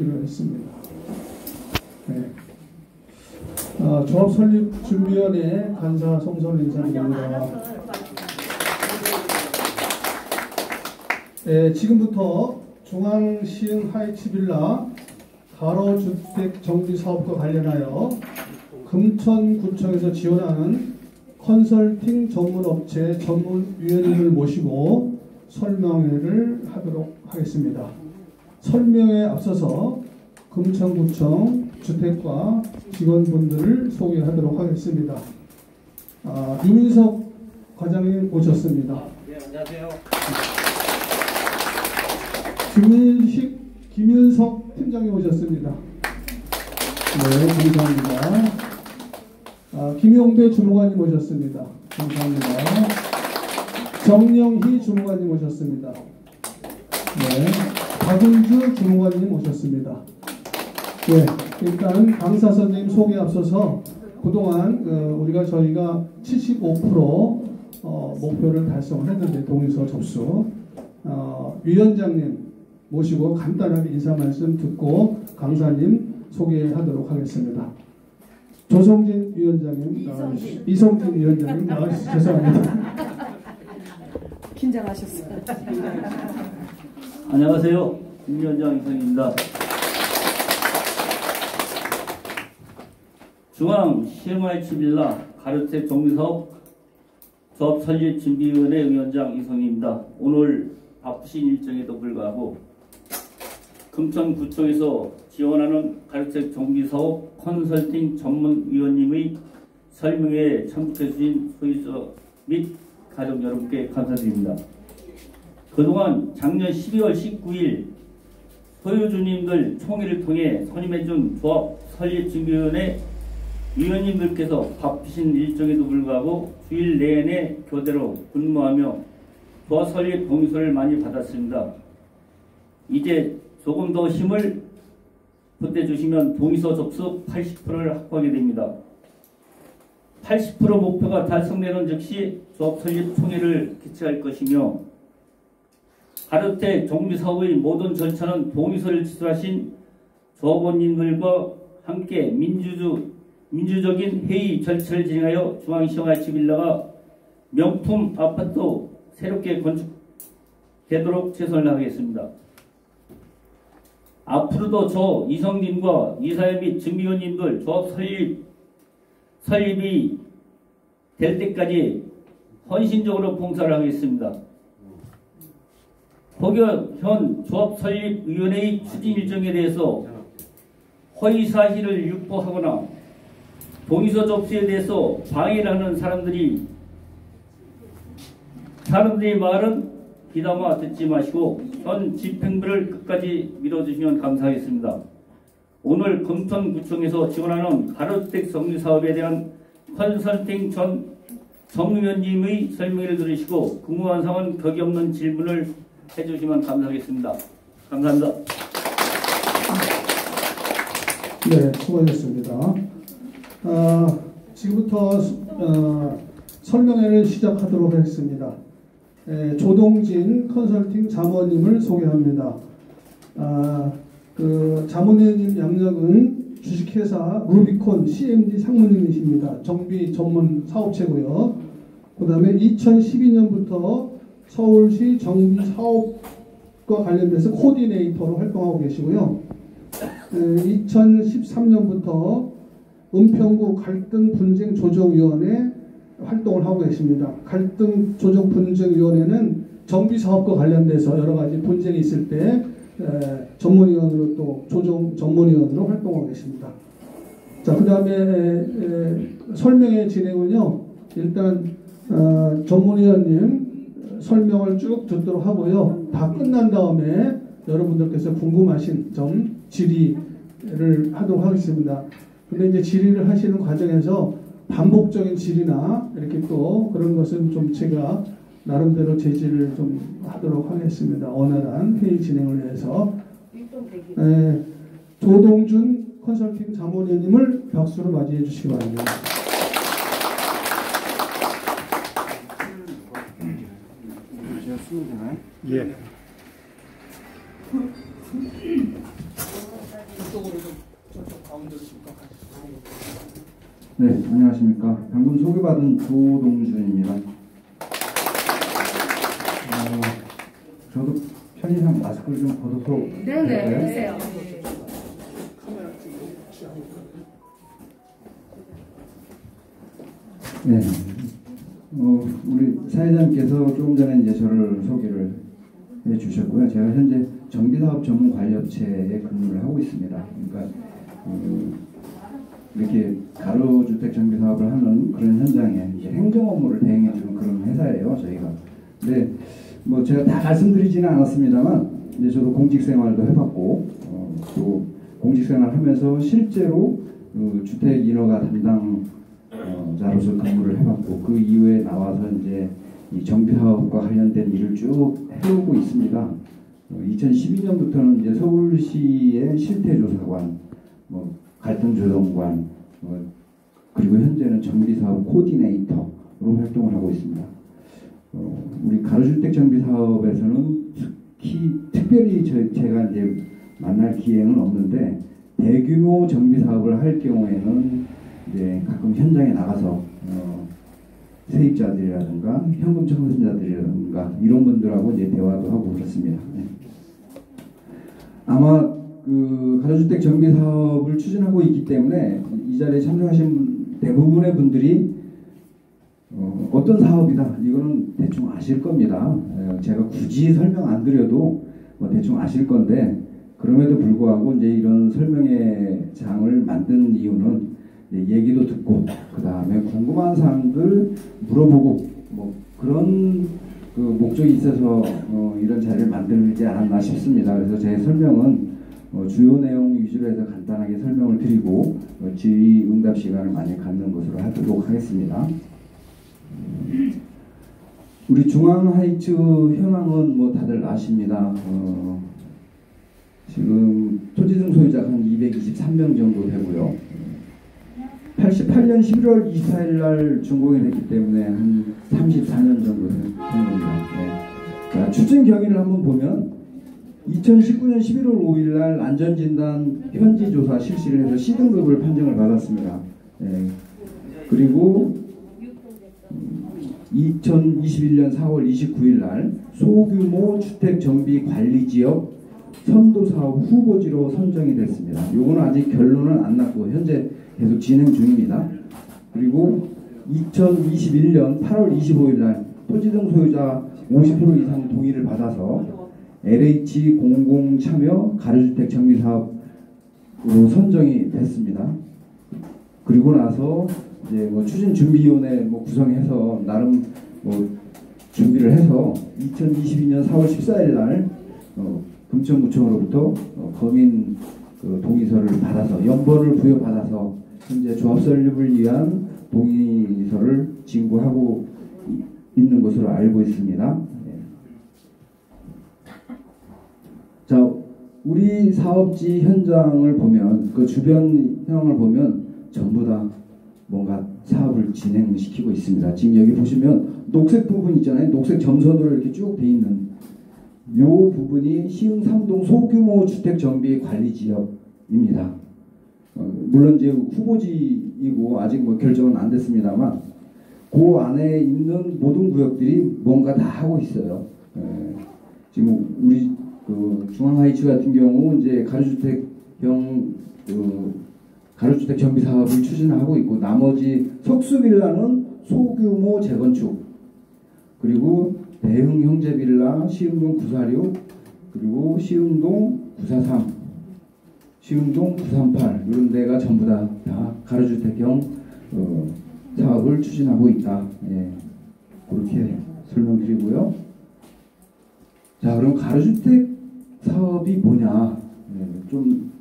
받기로 했습니다. 네. 조합설립준비위원회 간사 송설 인사드립니다. 네, 지금부터 중앙시흥 하이츠빌라 가로주택 정비사업과 관련하여 금천구청에서 지원하는 컨설팅 전문업체 전문위원님을 모시고 설명회를 하도록 하겠습니다. 설명에 앞서서 금천구청 주택과 직원분들을 소개하도록 하겠습니다. 유민석 과장님 오셨습니다. 네, 안녕하세요. 김윤석 팀장님 오셨습니다. 네, 감사합니다. 김용배 주무관님 오셨습니다. 감사합니다. 정영희 주무관님 오셨습니다. 네, 박은주 주무관님 오셨습니다. 네, 일단 강사 선생님 소개에 앞서서 그동안 저희가 75% 목표를 달성을 했는데 동의서 접수 위원장님 모시고 간단하게 인사 말씀 듣고 강사님 소개하도록 하겠습니다. 조성진 위원장님, 이성진 위원장님 나와주셔서 죄송합니다. 긴장하셨어요. 안녕하세요. 김 위원장 이성입니다. 중앙시흥 하이츠빌라 가로주택 정비사업 조합설립준비위원회 위원장 이성입니다. 오늘 바쁘신 일정에도 불구하고 금천구청에서 지원하는 가로주택 정비사업 컨설팅 전문위원님의 설명회에 참석해주신 소유자 및 가족 여러분께 감사드립니다. 그동안 작년 12월 19일 소유주님들 총회를 통해 선임해준 조합설립준비위원회 위원님들께서 바쁘신 일정에도 불구하고 주일 내내 교대로 근무하며 조합설립 동의서를 많이 받았습니다. 이제 조금 더 힘을 보태주시면 동의서 접수 80%를 확보하게 됩니다. 80% 목표가 달성되는 즉시 조합설립 총회를 개최할 것이며 가로주택 정비사업의 모든 절차는 동의서를 취소하신 조합원님들과 함께 민주적인 회의 절차를 진행하여 중앙시흥 하이츠빌라가 명품 아파트 새롭게 건축되도록 최선을 다하겠습니다. 앞으로도 저 이성진과 이사회 및 준비위원님들 조합 설립이 될 때까지 헌신적으로 봉사를 하겠습니다. 현 조합설립위원회의 추진 일정에 대해서 허위사실을 유포하거나 동의서 접수에 대해서 방해를 하는 사람들의 말은 귀담아 듣지 마시고 현 집행부를 끝까지 밀어주시면 감사하겠습니다. 오늘 금천구청에서 지원하는 가로주택 정비사업에 대한 컨설팅 전 정위원님의 설명을 들으시고 궁금한 사항은 격이 없는 질문을 해주시면 감사하겠습니다. 감사합니다. 네, 수고하셨습니다. 지금부터 설명회를 시작하도록 하겠습니다. 조동진 컨설팅 자문위원님을 소개합니다. 자문위원님 양력은 주식회사 루비콘 CMD 상무님이십니다. 정비 전문 사업체고요. 그 다음에 2012년부터 서울시 정비 사업과 관련돼서 코디네이터로 활동하고 계시고요. 2013년부터 은평구 갈등분쟁조정위원회 활동을 하고 계십니다. 갈등조정분쟁위원회는 정비사업과 관련돼서 여러가지 분쟁이 있을 때 전문위원으로 또 조정 전문위원으로 활동하고 계십니다. 자, 그 다음에 설명의 진행은요. 일단 전문위원님 설명을 쭉 듣도록 하고요. 다 끝난 다음에 여러분들께서 궁금하신 점 질의를 하도록 하겠습니다. 근데 이제 질의를 하시는 과정에서 반복적인 질의나 이렇게 또 그런 것은 좀 제가 나름대로 제지를 좀 하도록 하겠습니다. 원활한 회의 진행을 위해서. 조동준 컨설팅 자문위원님을 박수로 맞이해 주시기 바랍니다. 제가 쓰면 되나요? 예. 저쪽으로 좀 저쪽 가운데로 좀 가주세요. 네, 안녕하십니까. 방금 소개받은 조동준입니다. 저도 편의상 마스크를 좀 벗어서 네네, 하세요. 카메라 찍고 취하고. 네. 우리 사회자님께서 조금 전에 이제 저를 소개를 해주셨고요. 제가 현재 정비사업 전문관리업체에 근무를 하고 있습니다. 그러니까 이렇게 가로주택 정비 사업을 하는 그런 현장에 이제 행정 업무를 대행해주는 그런 회사예요, 저희가. 근데 뭐 제가 다 말씀드리지는 않았습니다만, 이제 저도 공직 생활도 해봤고, 또 공직 생활하면서 실제로 주택 인허가 담당자로서 근무를 해봤고, 그 이후에 나와서 이제 이 정비 사업과 관련된 일을 쭉 해오고 있습니다. 2012년부터는 이제 서울시의 실태조사관, 갈등조정관, 그리고 현재는 정비사업 코디네이터로 활동을 하고 있습니다. 우리 가로주택 정비사업에서는 특별히 제가 이제 만날 기회는 없는데, 대규모 정비사업을 할 경우에는 이제 가끔 현장에 나가서 세입자들이라든가 현금 청구자들이라든가 이런 분들하고 이제 대화도 하고 그렇습니다. 네. 아마 그 가로주택 정비 사업을 추진하고 있기 때문에 이 자리에 참석하신 대부분의 분들이 어떤 사업이다 이거는 대충 아실 겁니다. 제가 굳이 설명 안 드려도 대충 아실 건데, 그럼에도 불구하고 이제 이런 설명회 장을 만든 이유는 얘기도 듣고 그 다음에 궁금한 사항들 물어보고 그런 그 목적이 있어서 이런 자리를 만들지 않았나 싶습니다. 그래서 제 설명은 주요 내용 위주로 해서 간단하게 설명을 드리고 질의응답 시간을 많이 갖는 것으로 하도록 하겠습니다. 우리 중앙하이츠 현황은 다들 아십니다. 지금 토지등 소유자가 한 223명 정도 되고요. 88년 11월 24일 날 준공이 됐기 때문에 한 34년 정도 된 겁니다. 네. 자, 추진 경위를 한번 보면 2019년 11월 5일 날 안전진단 현지조사 실시를 해서 C등급을 판정을 받았습니다. 네. 그리고 2021년 4월 29일 날 소규모 주택정비관리지역 선도사업 후보지로 선정이 됐습니다. 요거는 아직 결론은 안 났고 현재 계속 진행 중입니다. 그리고 2021년 8월 25일 날 토지등 소유자 50% 이상 동의를 받아서 LH 공공참여 가로주택 정비사업으로 선정이 됐습니다. 그리고 나서 이제 추진준비위원회 구성해서 나름 준비를 해서 2022년 4월 14일 날 금천구청으로부터 검인 동의서를 받아서 연번을 부여받아서 현재 조합 설립을 위한 동의서를 진구하고 있는 것으로 알고 있습니다. 자, 우리 사업지 현장을 보면 그 주변 현황을 보면 전부 다 뭔가 사업을 진행시키고 있습니다. 지금 여기 보시면 녹색 부분 있잖아요. 녹색 점선으로 이렇게 쭉 돼 있는 이 부분이 시흥 3동 소규모 주택 정비 관리 지역입니다. 물론 이제 후보지이고 아직 결정은 안 됐습니다만 그 안에 있는 모든 구역들이 뭔가 다 하고 있어요. 지금 우리 중앙하이츠 같은 경우 이제 가로주택 정비 사업을 추진하고 있고, 나머지 석수빌라는 소규모 재건축, 그리고 대흥 형제빌라, 시흥동 946, 그리고 시흥동 943, 시흥동 938 이런 데가 전부 다 가로주택형 사업을 추진하고 있다. 예, 그렇게 설명드리고요. 자, 그럼 가로주택 사업이 뭐냐? 좀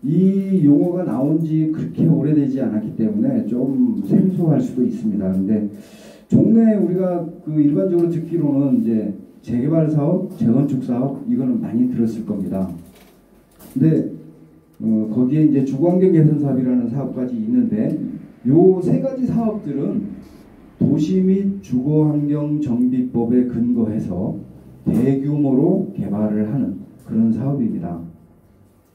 이 용어가 나온 지 그렇게 오래되지 않았기 때문에 좀 생소할 수도 있습니다. 근데 종래 우리가 일반적으로 듣기로는 이제 재개발 사업, 재건축 사업 이거는 많이 들었을 겁니다. 근데 거기에 이제 주거환경 개선 사업이라는 사업까지 있는데 요 세 가지 사업들은 도시 및 주거환경 정비법에 근거해서 대규모로 개발을 하는 그런 사업입니다.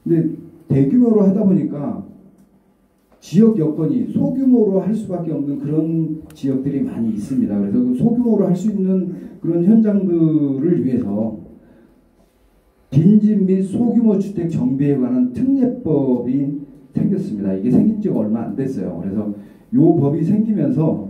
근데 대규모로 하다 보니까 지역 여건이 소규모로 할 수밖에 없는 그런 지역들이 많이 있습니다. 그래서 그 소규모로 할 수 있는 그런 현장들을 위해서 빈집 및 소규모 주택 정비에 관한 특례법이 생겼습니다. 이게 생긴 지가 얼마 안 됐어요. 그래서 이 법이 생기면서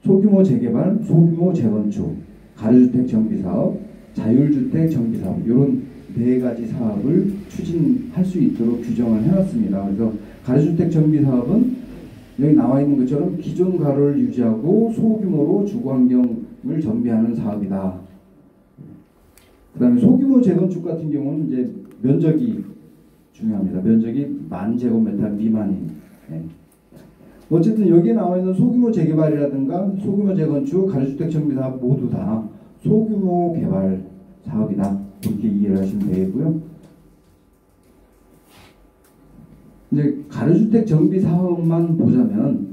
소규모 재개발, 소규모 재건축, 가로주택 정비사업, 자율주택 정비사업 이런 네 가지 사업을 추진할 수 있도록 규정을 해놨습니다. 그래서 가로주택 정비사업은 여기 나와 있는 것처럼 기존 가로를 유지하고 소규모로 주거환경을 정비하는 사업이다. 그 다음에 소규모 재건축 같은 경우는 이제 면적이 중요합니다. 면적이 10,000제곱미터 미만인. 네. 어쨌든 여기에 나와 있는 소규모 재개발이라든가 소규모 재건축, 가로주택 정비사업 모두 다 소규모 개발 사업이다. 이렇게 이해를 하시면 되겠고요. 이제 가로주택 정비 사업만 보자면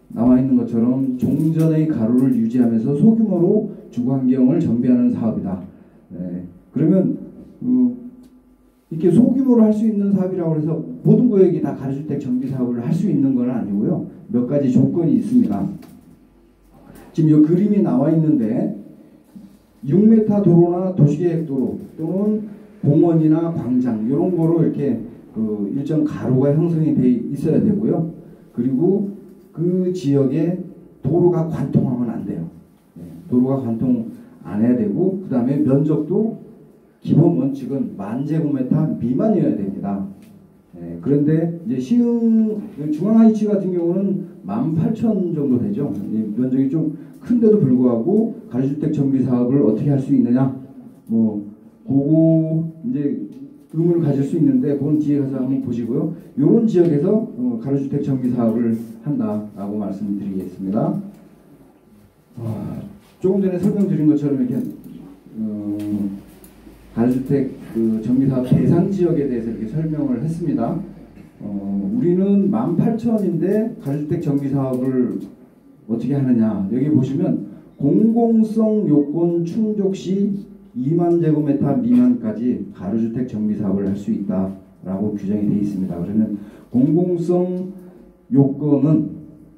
나와 있는 것처럼 종전의 가로를 유지하면서 소규모로 주거환경을 정비하는 사업이다. 네. 그러면 이렇게 소규모로 할 수 있는 사업이라고 해서 모든 구역이 다 가로주택 정비 사업을 할 수 있는 건 아니고요. 몇 가지 조건이 있습니다. 지금 이 그림이 나와 있는데 6m 도로나 도시계획도로 또는 공원이나 광장 이런 거로 이렇게 그 일정 가로가 형성이 돼 있어야 되고요. 그리고 그 지역에 도로가 관통하면 안 돼요. 네. 도로가 관통 안 해야 되고 그 다음에 면적도 기본 원칙은 10,000제곱미터 미만이어야 됩니다. 네, 그런데 이제 시흥 중앙하이츠 같은 경우는 18,000 정도 되죠. 면적이 좀 큰데도 불구하고 가로주택 정비 사업을 어떻게 할 수 있느냐, 뭐 그거 이제 의문을 가질 수 있는데 그건 뒤에 가서 한번 보시고요. 이런 지역에서 가로주택 정비 사업을 한다라고 말씀드리겠습니다. 조금 전에 설명드린 것처럼 이렇게 가로주택 정비사업 대상 지역에 대해서 이렇게 설명을 했습니다. 우리는 18,000인데 가로주택 정비사업을 어떻게 하느냐. 여기 보시면 공공성 요건 충족 시 20,000제곱미터 미만까지 가로주택 정비사업을 할 수 있다라고 규정이 되어 있습니다. 그러면 공공성 요건은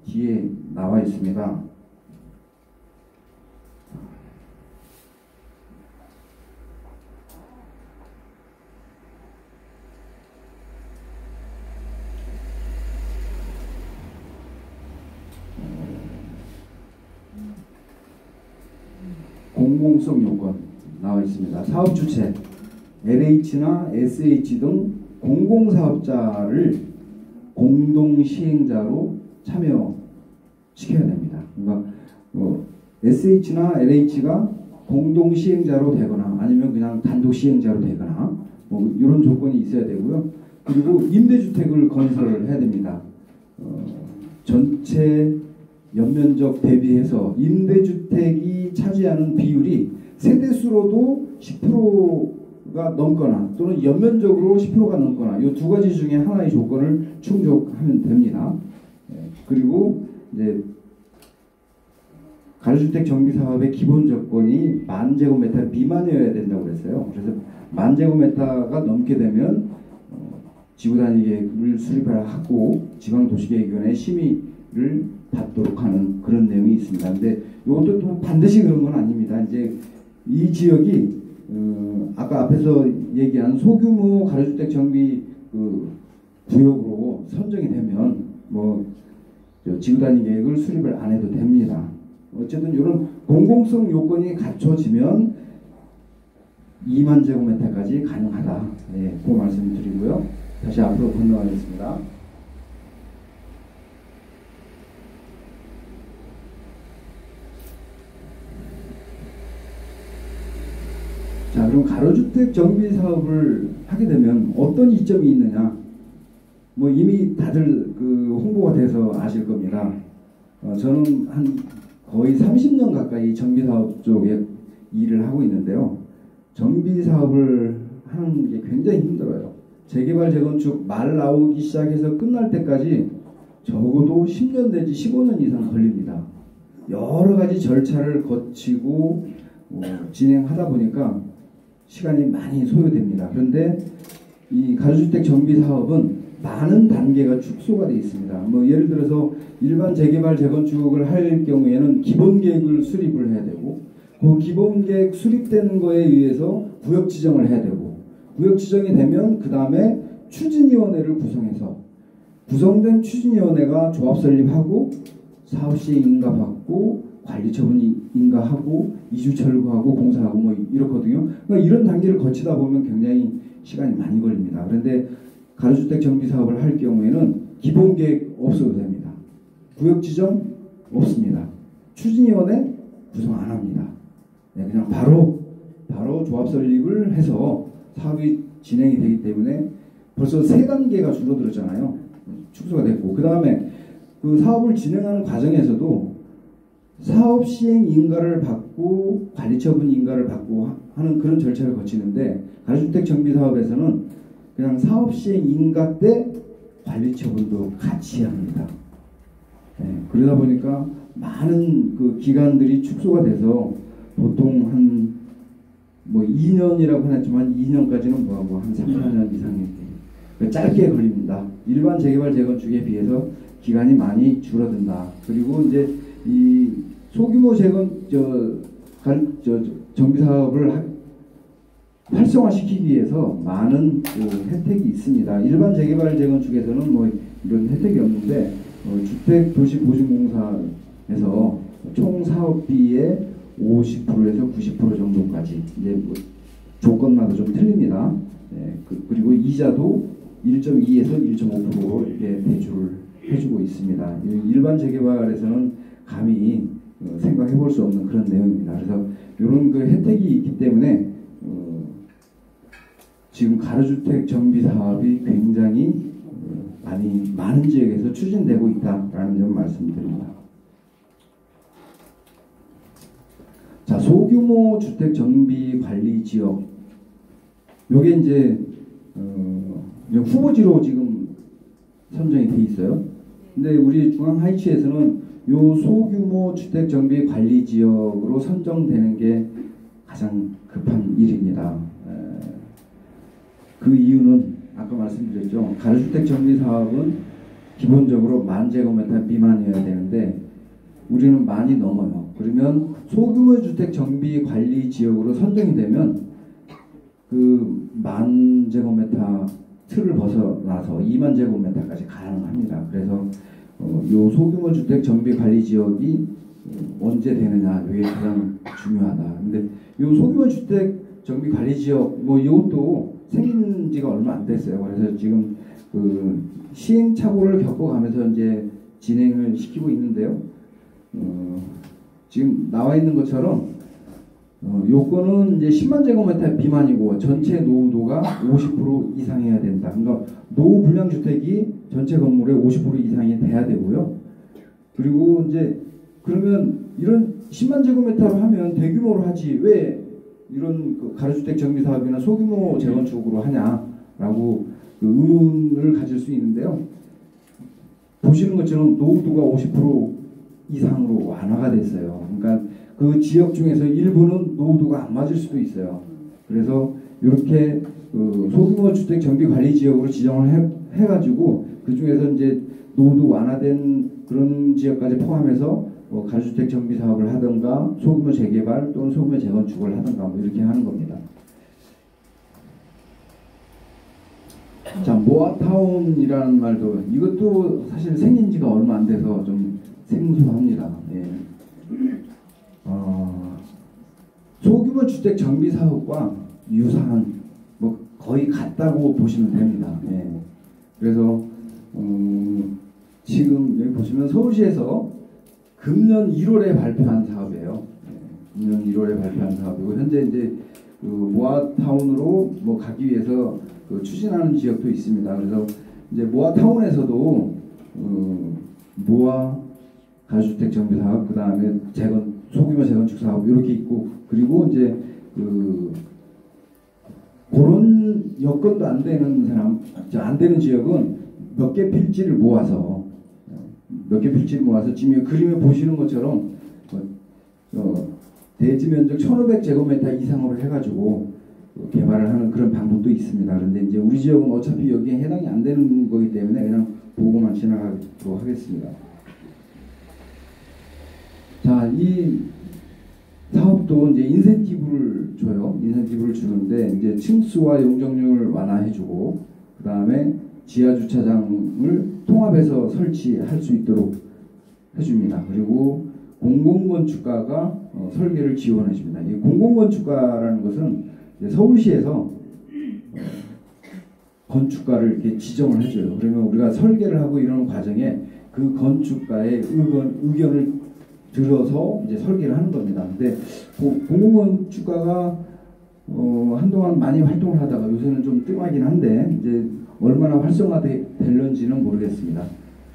뒤에 나와 있습니다. 공공성 요건 나와 있습니다. 사업 주체 LH나 SH 등 공공사업자를 공동 시행자로 참여시켜야 됩니다. 그러니까 SH나 LH가 공동 시행자로 되거나 아니면 그냥 단독 시행자로 되거나 뭐 이런 조건이 있어야 되고요. 그리고 임대주택을 건설을 해야 됩니다. 전체 연면적 대비해서 임대주택이 차지하는 비율이 세대수로도 10%가 넘거나 또는 연면적으로 10%가 넘거나 이 두 가지 중에 하나의 조건을 충족하면 됩니다. 그리고 이제 가로주택 정비 사업의 기본 조건이 10,000제곱미터 미만이어야 된다고 그랬어요. 그래서 10,000제곱미터가 넘게 되면 지구단위계획을 수립을 하고 지방도시계획위원회 심의를 받도록 하는 그런 내용이 있습니다. 근데 이것도 또 반드시 그런 건 아닙니다. 이제 이 지역이 아까 앞에서 얘기한 소규모 가로주택 정비 구역으로 선정이 되면 뭐 지구단위 계획을 수립을 안 해도 됩니다. 어쨌든 이런 공공성 요건이 갖춰지면 20,000제곱미터까지 가능하다. 네, 그 말씀 드리고요. 다시 앞으로 건너가겠습니다. 자, 그럼 가로주택 정비 사업을 하게 되면 어떤 이점이 있느냐? 뭐 이미 다들 홍보가 돼서 아실 겁니다. 저는 한 거의 30년 가까이 정비 사업 쪽에 일을 하고 있는데요. 정비 사업을 하는 게 굉장히 힘들어요. 재개발 재건축 말 나오기 시작해서 끝날 때까지 적어도 10년 내지 15년 이상 걸립니다. 여러 가지 절차를 거치고 진행하다 보니까 시간이 많이 소요됩니다. 그런데 이 가주택 정비 사업은 많은 단계가 축소가 되어 있습니다. 뭐 예를 들어서 일반 재개발 재건축을 할 경우에는 기본 계획을 수립을 해야 되고, 그 기본 계획 수립된 거에 의해서 구역 지정을 해야 되고, 구역 지정이 되면 그 다음에 추진위원회를 구성해서 구성된 추진위원회가 조합 설립하고 사업 시행 인가 받고 관리 처분 인가하고 이주 철거하고 공사하고 뭐 이렇거든요. 그러니까 이런 단계를 거치다 보면 굉장히 시간이 많이 걸립니다. 그런데 가주택 정비 사업을 할 경우에는 기본 계획 없어도 됩니다. 구역 지정 없습니다. 추진위원회 구성 안 합니다. 그냥 바로 조합 설립을 해서 사업이 진행이 되기 때문에 벌써 3단계가 줄어들었잖아요. 축소가 됐고, 그 다음에 그 사업을 진행하는 과정에서도 사업 시행 인가를 받고 관리 처분 인가를 받고 하는 그런 절차를 거치는데, 가주택 정비 사업에서는 그냥 사업 시행 인가 때 관리 처분도 같이 합니다. 그러다 보니까 많은 그 기간들이 축소가 돼서 보통 한 뭐 2년이라고 했지만 2년까지는 한 3년 이상이 짧게 걸립니다. 일반 재개발 재건축에 비해서 기간이 많이 줄어든다. 그리고 이제 이 소규모 정비 사업을 활성화시키기 위해서 많은 혜택이 있습니다. 일반 재개발 재건축에서는 뭐 이런 혜택이 없는데, 주택도시보증공사에서 총 사업비의 50%에서 90% 정도까지, 이제 뭐 조건마다 좀 틀립니다. 그리고 이자도 1.2에서 1.5% 이렇게 대출을 해주고 있습니다. 일반 재개발에서는 감히 생각해 볼 수 없는 그런 내용입니다. 그래서 이런 그 혜택이 있기 때문에 지금 가로주택 정비 사업이 굉장히 많은 지역에서 추진되고 있다라는 점 말씀드립니다. 자, 소규모 주택 정비 관리 지역, 요게 이제 후보지로 지금 선정이 돼 있어요. 근데 우리 중앙하이츠에서는 요 소규모 주택 정비 관리 지역으로 선정되는 게 가장 급한 일입니다. 그 이유는 아까 말씀드렸죠. 가로주택 정비 사업은 기본적으로 10,000제곱미터 미만이어야 되는데 우리는 많이 넘어요. 그러면 소규모 주택 정비 관리 지역으로 선정이 되면 그 10,000제곱미터 틀을 벗어나서 20,000제곱미터까지 가능합니다. 그래서 요 소규모 주택 정비 관리 지역이 언제 되느냐, 이게 가장 중요하다. 근데 요 소규모 주택 정비 관리 지역 뭐 이것도 생긴 지가 얼마 안 됐어요. 그래서 지금 그 시행착오를 겪어가면서 이제 진행을 시키고 있는데요. 지금 나와 있는 것처럼 요건은 이제 100,000제곱미터 미만이고 전체 노후도가 50% 이상해야 된다. 그러니까 노후 불량 주택이 전체 건물의 50% 이상이 돼야 되고요. 그리고 이제 그러면 이런 100,000제곱미터로 하면 대규모로 하지 왜 이런 그 가로주택 정비 사업이나 소규모 재건축으로 하냐라고 그 의문을 가질 수 있는데요. 보시는 것처럼 노후도가 50% 이상으로 완화가 됐어요. 그러니까 그 지역 중에서 일부는 노후도가 안 맞을 수도 있어요. 그래서 이렇게 그 소규모 주택 정비 관리 지역으로 지정을 해가지고 그 중에서 이제 노후도 완화된 그런 지역까지 포함해서 가주택 정비 사업을 하든가 소규모 재개발 또는 소규모 재건축을 하든가 뭐 이렇게 하는 겁니다. 자, 모아타운이라는 말도 이것도 사실 생긴 지가 얼마 안 돼서 좀 생소합니다. 예. 소규모 주택 정비 사업과 유사한 뭐 거의 같다고 보시면 됩니다. 예. 그래서 지금 여기 보시면 서울시에서 금년 1월에 발표한 사업이에요. 예. 금년 1월에 발표한 사업이고 현재 이제 그 모아타운으로 뭐 가기 위해서 그 추진하는 지역도 있습니다. 그래서 이제 모아타운에서도 모아 가주택 정비 사업, 그 다음에 소규모 재건축 사업 이렇게 있고, 그리고 이제 그런 여건도 안 되는 사람, 안 되는 지역은 몇 개 필지를 모아서 지금 그림에 보시는 것처럼 대지 면적 1,500제곱미터 이상으로 해가지고 개발을 하는 그런 방법도 있습니다. 그런데 이제 우리 지역은 어차피 여기에 해당이 안 되는 거기 때문에 그냥 보고만 지나가도록 하겠습니다. 자, 이 사업도 이제 인센티브를 줘요. 인센티브를 주는데 이제 층수와 용적률을 완화해주고 그 다음에 지하 주차장을 통합해서 설치할 수 있도록 해줍니다. 그리고 공공건축가가 설계를 지원해줍니다. 이 공공건축가라는 것은 이제 서울시에서 건축가를 이렇게 지정을 해줘요. 그러면 우리가 설계를 하고 이런 과정에 그 건축가의 의견을 들어서 이제 설계를 하는 겁니다. 근데 공공건축가가 한동안 많이 활동을 하다가 요새는 좀 뜸하긴 한데 이제 얼마나 활성화될런지는 모르겠습니다.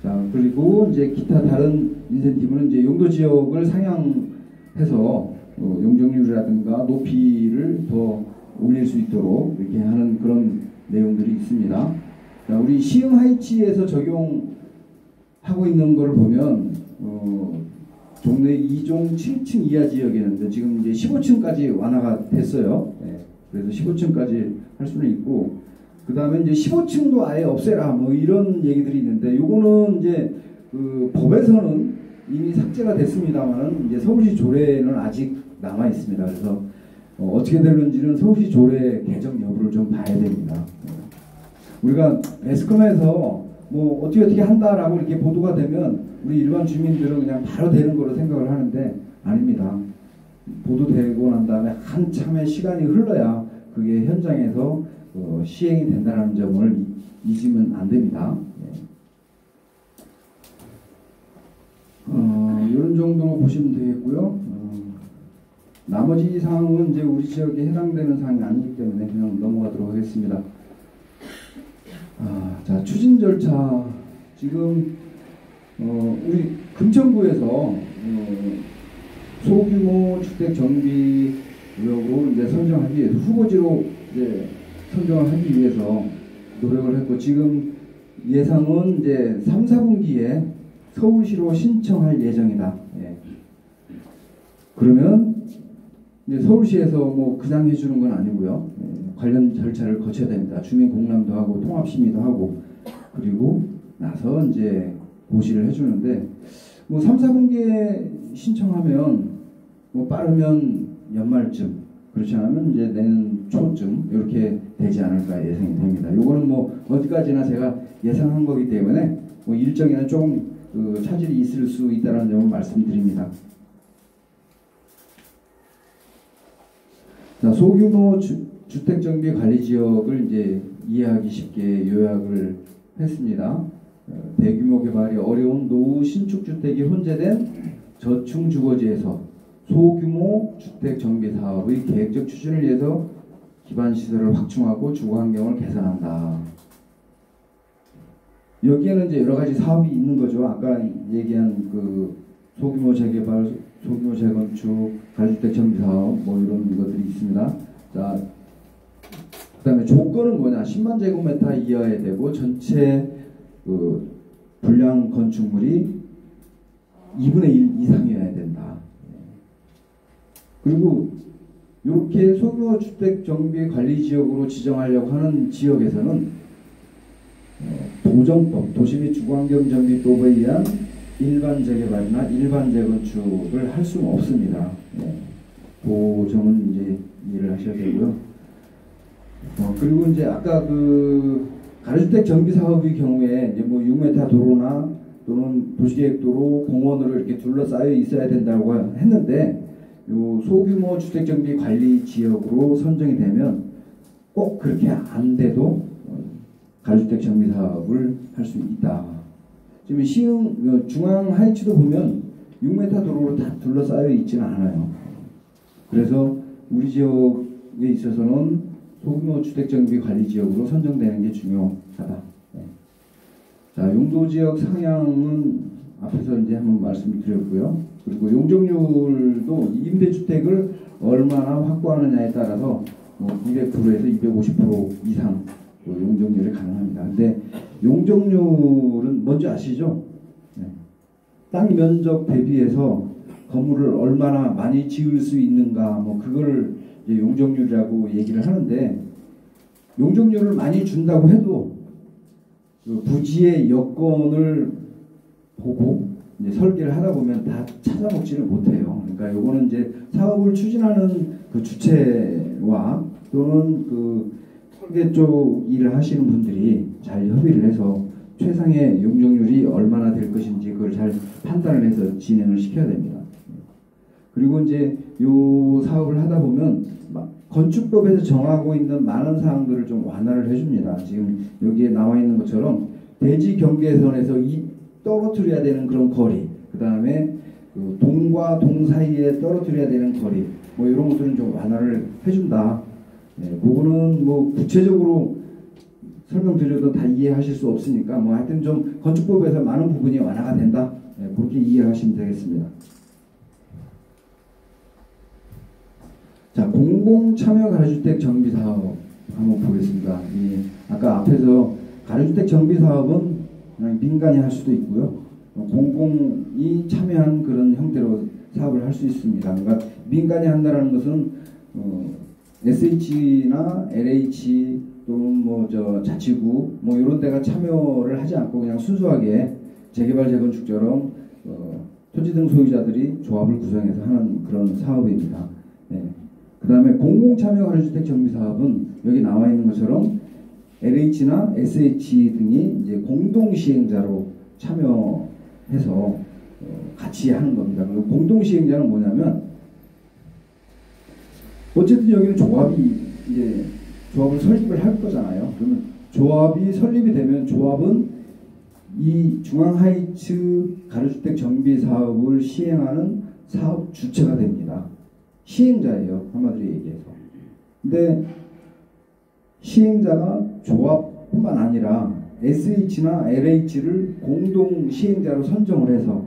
자, 그리고 이제 기타 다른 인센티브는 이제 용도 지역을 상향해서 용적률이라든가 높이를 더 올릴 수 있도록 이렇게 하는 그런 내용들이 있습니다. 자, 우리 시흥 하이츠에서 적용하고 있는 것을 보면 동네 2종 7층 이하 지역이었는데 지금 이제 15층까지 완화가 됐어요. 네, 그래서 15층까지 할 수는 있고 그 다음에 이제 15층도 아예 없애라 뭐 이런 얘기들이 있는데 요거는 이제 그 법에서는 이미 삭제가 됐습니다만은 이제 서울시 조례는 아직 남아 있습니다. 그래서 어떻게 되는지는 서울시 조례 개정 여부를 좀 봐야 됩니다. 우리가 매스컴에서 뭐 어떻게 한다라고 이렇게 보도가 되면 우리 일반 주민들은 그냥 바로 되는 거로 생각을 하는데 아닙니다. 보도되고 난 다음에 한참의 시간이 흘러야 그게 현장에서 시행이 된다는 점을 잊으면 안 됩니다. 이런 정도로 보시면 되겠고요. 나머지 사항은 이제 우리 지역에 해당되는 사항이 아니기 때문에 그냥 넘어가도록 하겠습니다. 자, 추진 절차 지금 우리 금천구에서 소규모 주택 정비 구역으로 이제 선정하기 위해서 후보지로 이제 선정을 하기 위해서 노력을 했고 지금 예상은 이제 3, 4분기에 서울시로 신청할 예정이다. 예. 그러면 이제 서울시에서 뭐 그냥 해주는 건 아니고요. 관련 절차를 거쳐야 됩니다. 주민 공람도 하고 통합 심의도 하고 그리고 나서 이제 고시를 해주는데 뭐 3, 4분기에 신청하면 뭐 빠르면 연말쯤 그렇지 않으면 이제 내년 초쯤 이렇게 되지 않을까 예상이 됩니다. 요거는 뭐 어디까지나 제가 예상한 거기 때문에 뭐 일정에는 조금 차질이 있을 수 있다는 점을 말씀드립니다. 자, 소규모 주택정비관리지역을 이제 이해하기 쉽게 요약을 했습니다. 대규모 개발이 어려운 노후 신축주택이 혼재된 저층주거지에서 소규모 주택정비사업의 계획적 추진을 위해서 기반시설을 확충하고 주거환경을 개선한다. 여기에는 이제 여러가지 사업이 있는 거죠. 아까 얘기한 그 소규모 재개발, 소규모 재건축, 가주택 정비사업 뭐 이런 것들이 있습니다. 자, 그 다음에 조건은 뭐냐? 10만 제곱미터 이하에 되고 전체 그 분량 건축물이 2분의 1 이상이어야 된다. 그리고 이렇게 소규모 주택 정비 관리 지역으로 지정하려고 하는 지역에서는 도정법, 도시및 주거환경정비법에 의한 일반 재개발이나 일반 재건축을 할 수는 없습니다. 그 점은 이제 이해를 하셔야 되고요. 그리고 이제 아까 그 가로주택 정비 사업의 경우에 이제 뭐 6m 도로나 또는 도시계획도로 공원으로 이렇게 둘러싸여 있어야 된다고 했는데 요 소규모 주택 정비 관리 지역으로 선정이 되면 꼭 그렇게 안 돼도 가로주택 정비 사업을 할 수 있다. 지금 시흥 중앙 하이츠도 보면 6m 도로로 다 둘러싸여 있지는 않아요. 그래서 우리 지역에 있어서는 소규모 주택정비 관리 지역으로 선정되는 게 중요하다. 자, 용도지역 상향은 앞에서 이제 한번 말씀을 드렸고요. 그리고 용적률도 임대주택을 얼마나 확보하느냐에 따라서 200%에서 250% 이상 용적률이 가능합니다. 근데 용적률은 뭔지 아시죠? 땅 면적 대비해서 건물을 얼마나 많이 지을 수 있는가, 뭐 그걸 이제 용적률이라고 얘기를 하는데 용적률을 많이 준다고 해도 그 부지의 여건을 보고 이제 설계를 하다 보면 다 찾아먹지를 못해요. 그러니까 요거는 이제 사업을 추진하는 그 주체와 또는 그 설계 쪽 일을 하시는 분들이 잘 협의를 해서 최상의 용적률이 얼마나 될 것인지 그걸 잘 판단을 해서 진행을 시켜야 됩니다. 그리고 이제 요 사업을 하다 보면 건축법에서 정하고 있는 많은 사항들을 좀 완화를 해줍니다. 지금 여기에 나와 있는 것처럼 대지 경계선에서 떨어뜨려야 되는 그런 거리, 그 다음에 그 동과 동 사이에 떨어뜨려야 되는 거리, 뭐 이런 것들은 좀 완화를 해준다. 네, 그거는 뭐 구체적으로 설명드려도 다 이해하실 수 없으니까 뭐 하여튼 좀 건축법에서 많은 부분이 완화가 된다. 네, 그렇게 이해하시면 되겠습니다. 자, 공공참여 가로주택 정비사업 한번 보겠습니다. 아까 앞에서 가로주택 정비사업은 그냥 민간이 할 수도 있고요. 공공이 참여한 그런 형태로 사업을 할 수 있습니다. 그러니까 민간이 한다는 것은 SH나 LH 또는 뭐 자치구 뭐 이런 데가 참여를 하지 않고 그냥 순수하게 재개발 재건축처럼 토지 등 소유자들이 조합을 구성해서 하는 그런 사업입니다. 네. 그 다음에 공공참여 가로주택 정비사업은 여기 나와 있는 것처럼 LH나 SH 등이 이제 공동시행자로 참여해서 같이 하는 겁니다. 그리고 공동시행자는 뭐냐면 어쨌든 여기는 조합이 이제 조합을 설립을 할 거잖아요. 그러면 조합이 설립이 되면 조합은 이 중앙하이츠 가로주택 정비 사업을 시행하는 사업 주체가 됩니다. 시행자예요. 한마디로 얘기해서. 근데 시행자가 조합뿐만 아니라 SH나 LH를 공동 시행자로 선정을 해서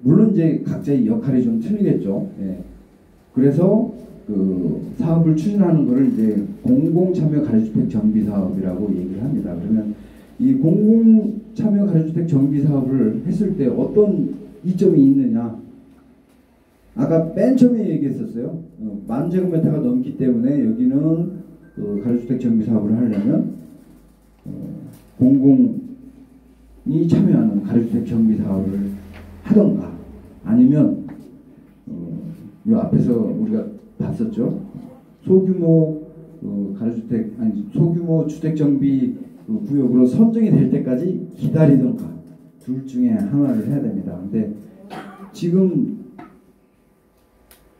물론 이제 각자의 역할이 좀 틀리겠죠. 예. 그래서 그 사업을 추진하는 것을 이제 공공참여 가로주택 정비 사업이라고 얘기를 합니다. 그러면 이 공공참여 가로주택 정비 사업을 했을 때 어떤 이점이 있느냐? 아까 맨 처음에 얘기했었어요. 10,000제곱미터가 넘기 때문에 여기는 그 가로주택 정비 사업을 하려면 공공이 참여하는 가로주택 정비 사업을 하던가 아니면 이 앞에서 우리가 봤었죠. 소규모 가로주택 아니 소규모 주택 정비 구역으로 선정이 될 때까지 기다리던가 둘 중에 하나를 해야 됩니다. 근데 지금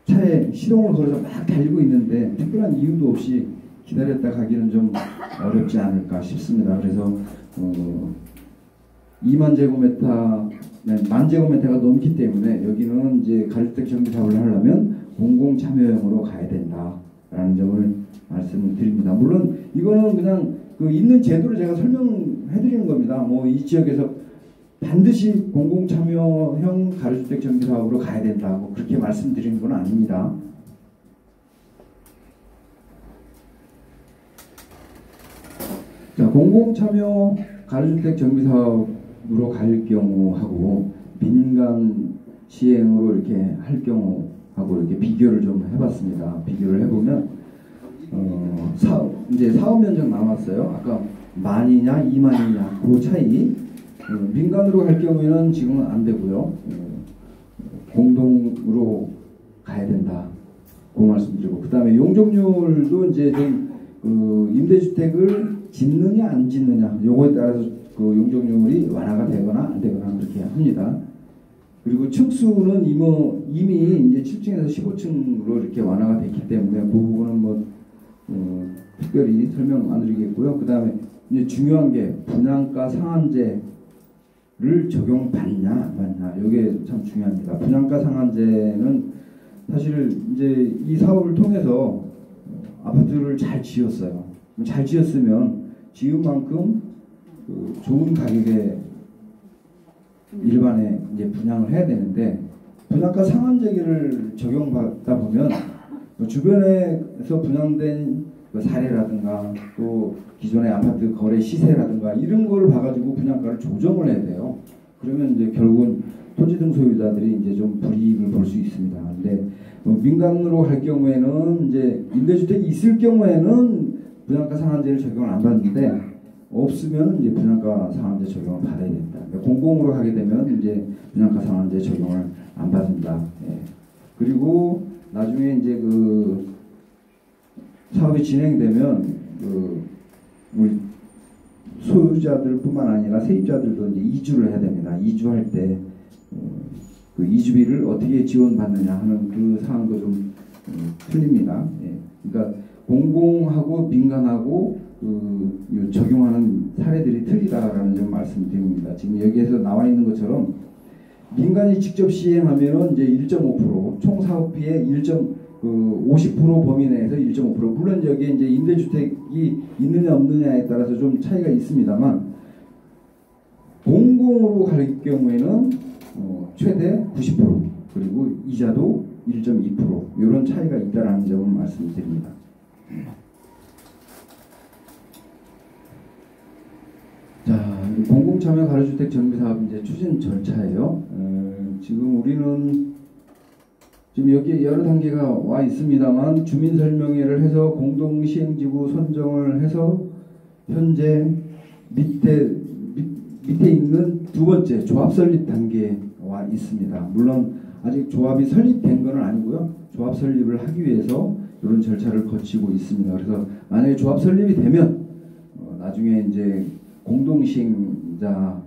차에 시동을 걸어서 막 달리고 있는데 특별한 이유도 없이 기다렸다 가기는 좀 어렵지 않을까 싶습니다. 그래서 20,000제곱미터, 10,000제곱미터가 넘기 때문에 여기는 이제 가로주택 정비 사업을 하려면 공공 참여형으로 가야 된다라는 점을 말씀드립니다. 물론 이거는 그냥 그 있는 제도를 제가 설명해드리는 겁니다. 뭐 이 지역에서 반드시 공공 참여형 가로주택 정비 사업으로 가야 된다. 뭐 그렇게 말씀드리는 건 아닙니다. 자, 공공 참여 가로주택 정비 사업으로 갈 경우하고 민간 시행으로 이렇게 할 경우하고 이렇게 비교를 좀 해봤습니다. 비교를 해보면 이제 사업 면적 나왔어요. 아까 10,000이냐 20,000이냐 그 차이. 민간으로 갈 경우에는 지금은 안 되고요. 공동으로 가야 된다. 그 말씀드리고 그 다음에 용적률도 이제 좀 임대주택을 짓느냐 안 짓느냐 요거에 따라서 그 용적률이 완화가 되거나 안 되거나 그렇게 합니다. 그리고 층수는 이미 이제 7층에서 15층으로 이렇게 완화가 됐기 때문에 그 부분은 뭐 특별히 설명 안 드리겠고요. 그 다음에 이제 중요한 게 분양가 상한제를 적용받냐 안 받냐 이게 참 중요합니다. 분양가 상한제는 사실 이제 이 사업을 통해서 아파트를 잘 지었어요. 잘 지었으면 지은 만큼 좋은 가격에 일반에 이제 분양을 해야 되는데 분양가 상한제를 적용받다 보면 주변에서 분양된 사례라든가 또 기존의 아파트 거래 시세라든가 이런 걸 봐가지고 분양가를 조정을 해야 돼요. 그러면 이제 결국은 토지 등 소유자들이 이제 좀 불이익을 볼 수 있습니다. 근데 민간으로 할 경우에는 이제 임대주택이 있을 경우에는 분양가 상한제를 적용을 안 받는데 없으면 이제 분양가 상한제 적용을 받아야 됩니다. 공공으로 하게 되면 이제 분양가 상한제 적용을 안 받습니다. 예. 그리고 나중에 이제 그 사업이 진행되면 그 우리 소유자들뿐만 아니라 세입자들도 이제 이주를 해야 됩니다. 이주할 때 그 이주비를 어떻게 지원받느냐 하는 그 사항도 좀 틀립니다. 예. 그러니까 공공하고 민간하고 적용하는 사례들이 틀리다라는 점 말씀드립니다. 지금 여기에서 나와 있는 것처럼 민간이 직접 시행하면은 이제 1.5% 총 사업비의 50% 범위 내에서 1.5% 물론 여기에 이제 임대주택이 있느냐 없느냐에 따라서 좀 차이가 있습니다만 공공으로 갈 경우에는 최대 90% 그리고 이자도 1.2% 이런 차이가 있다라는 점을 말씀드립니다. 자, 공공참여 가로주택 정비사업 이제 추진 절차예요. 지금 우리는 지금 여기 여러 단계가 와 있습니다만 주민설명회를 해서 공동시행지구 선정을 해서 현재 밑에 있는 두 번째 조합 설립 단계에 와 있습니다. 물론 아직 조합이 설립된 건 아니고요. 조합 설립을 하기 위해서 이런 절차를 거치고 있습니다. 그래서 만약에 조합 설립이 되면 나중에 이제 공동시행자하고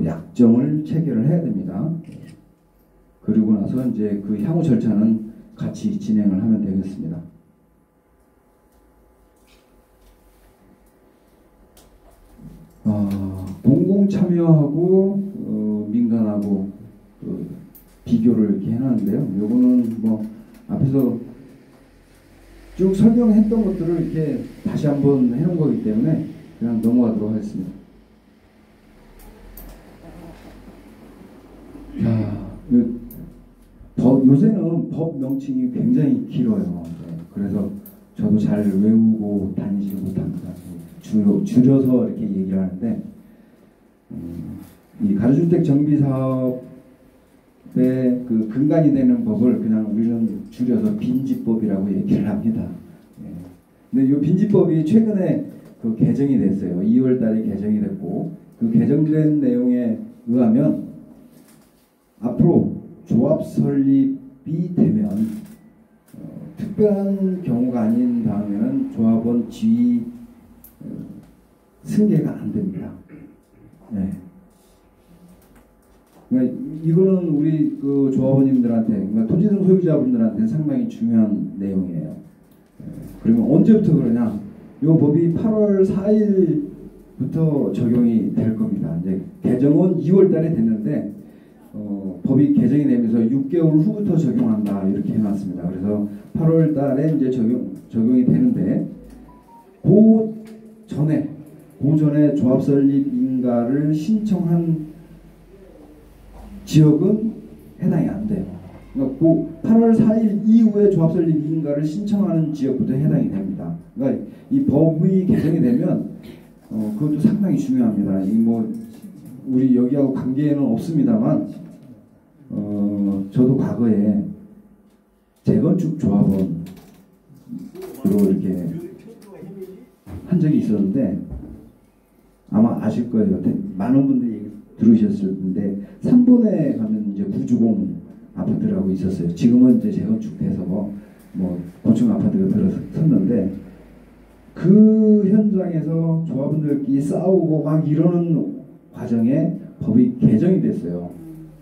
약정을 체결을 해야 됩니다. 그리고 나서 이제 그 향후 절차는 같이 진행을 하면 되겠습니다. 공공 참여하고 민간하고 비교를 이렇게 해놨는데요. 요거는 뭐 앞에서 쭉 설명했던 것들을 이렇게 다시 한번 해놓은 거기 때문에 그냥 넘어가도록 하겠습니다. 자, 요새는 법 명칭이 굉장히 길어요. 네, 그래서 저도 잘 외우고 다니지 못합니다. 줄여서 이렇게 얘기를 하는데 이 가로주택 정비사업의 그 근간이 되는 법을 그냥 우리는 줄여서 빈지법이라고 얘기를 합니다. 네. 근데 이 빈지법이 최근에 그 개정이 됐어요. 2월달에 개정이 됐고 그 개정된 내용에 의하면 앞으로 조합 설립이 되면 특별한 경우가 아닌 다음에는 조합원 지위 승계가 안 됩니다. 네. 그러니까 이거는 우리 그 조합원님들한테, 그러니까 토지 등 소유자분들한테 상당히 중요한 내용이에요. 그러면 언제부터 그러냐? 이 법이 8월 4일부터 적용이 될 겁니다. 이제 개정은 2월달에 됐는데 법이 개정이 되면서 6개월 후부터 적용한다 이렇게 해놨습니다. 그래서 8월달에 이제 적용이 되는데 그 전에 조합 설립 인가를 신청한 지역은 해당이 안 돼요. 그러니까 그 8월 4일 이후에 조합 설립 인가를 신청하는 지역부터 해당이 됩니다. 그러니까 이 법이 개정이 되면 그것도 상당히 중요합니다. 이 뭐 우리 여기하고 관계는 없습니다만 저도 과거에 재건축 조합원으로 이렇게 한 적이 있었는데 아마 아실 거예요. 많은 분들이 들으셨을 텐데 3번에 가면 이제 구주공 아파트라고 있었어요. 지금은 이제 재건축돼서 뭐 고층 아파트가 들어섰는데 그 현장에서 조합원들끼리 싸우고 막 이러는 과정에 법이 개정이 됐어요.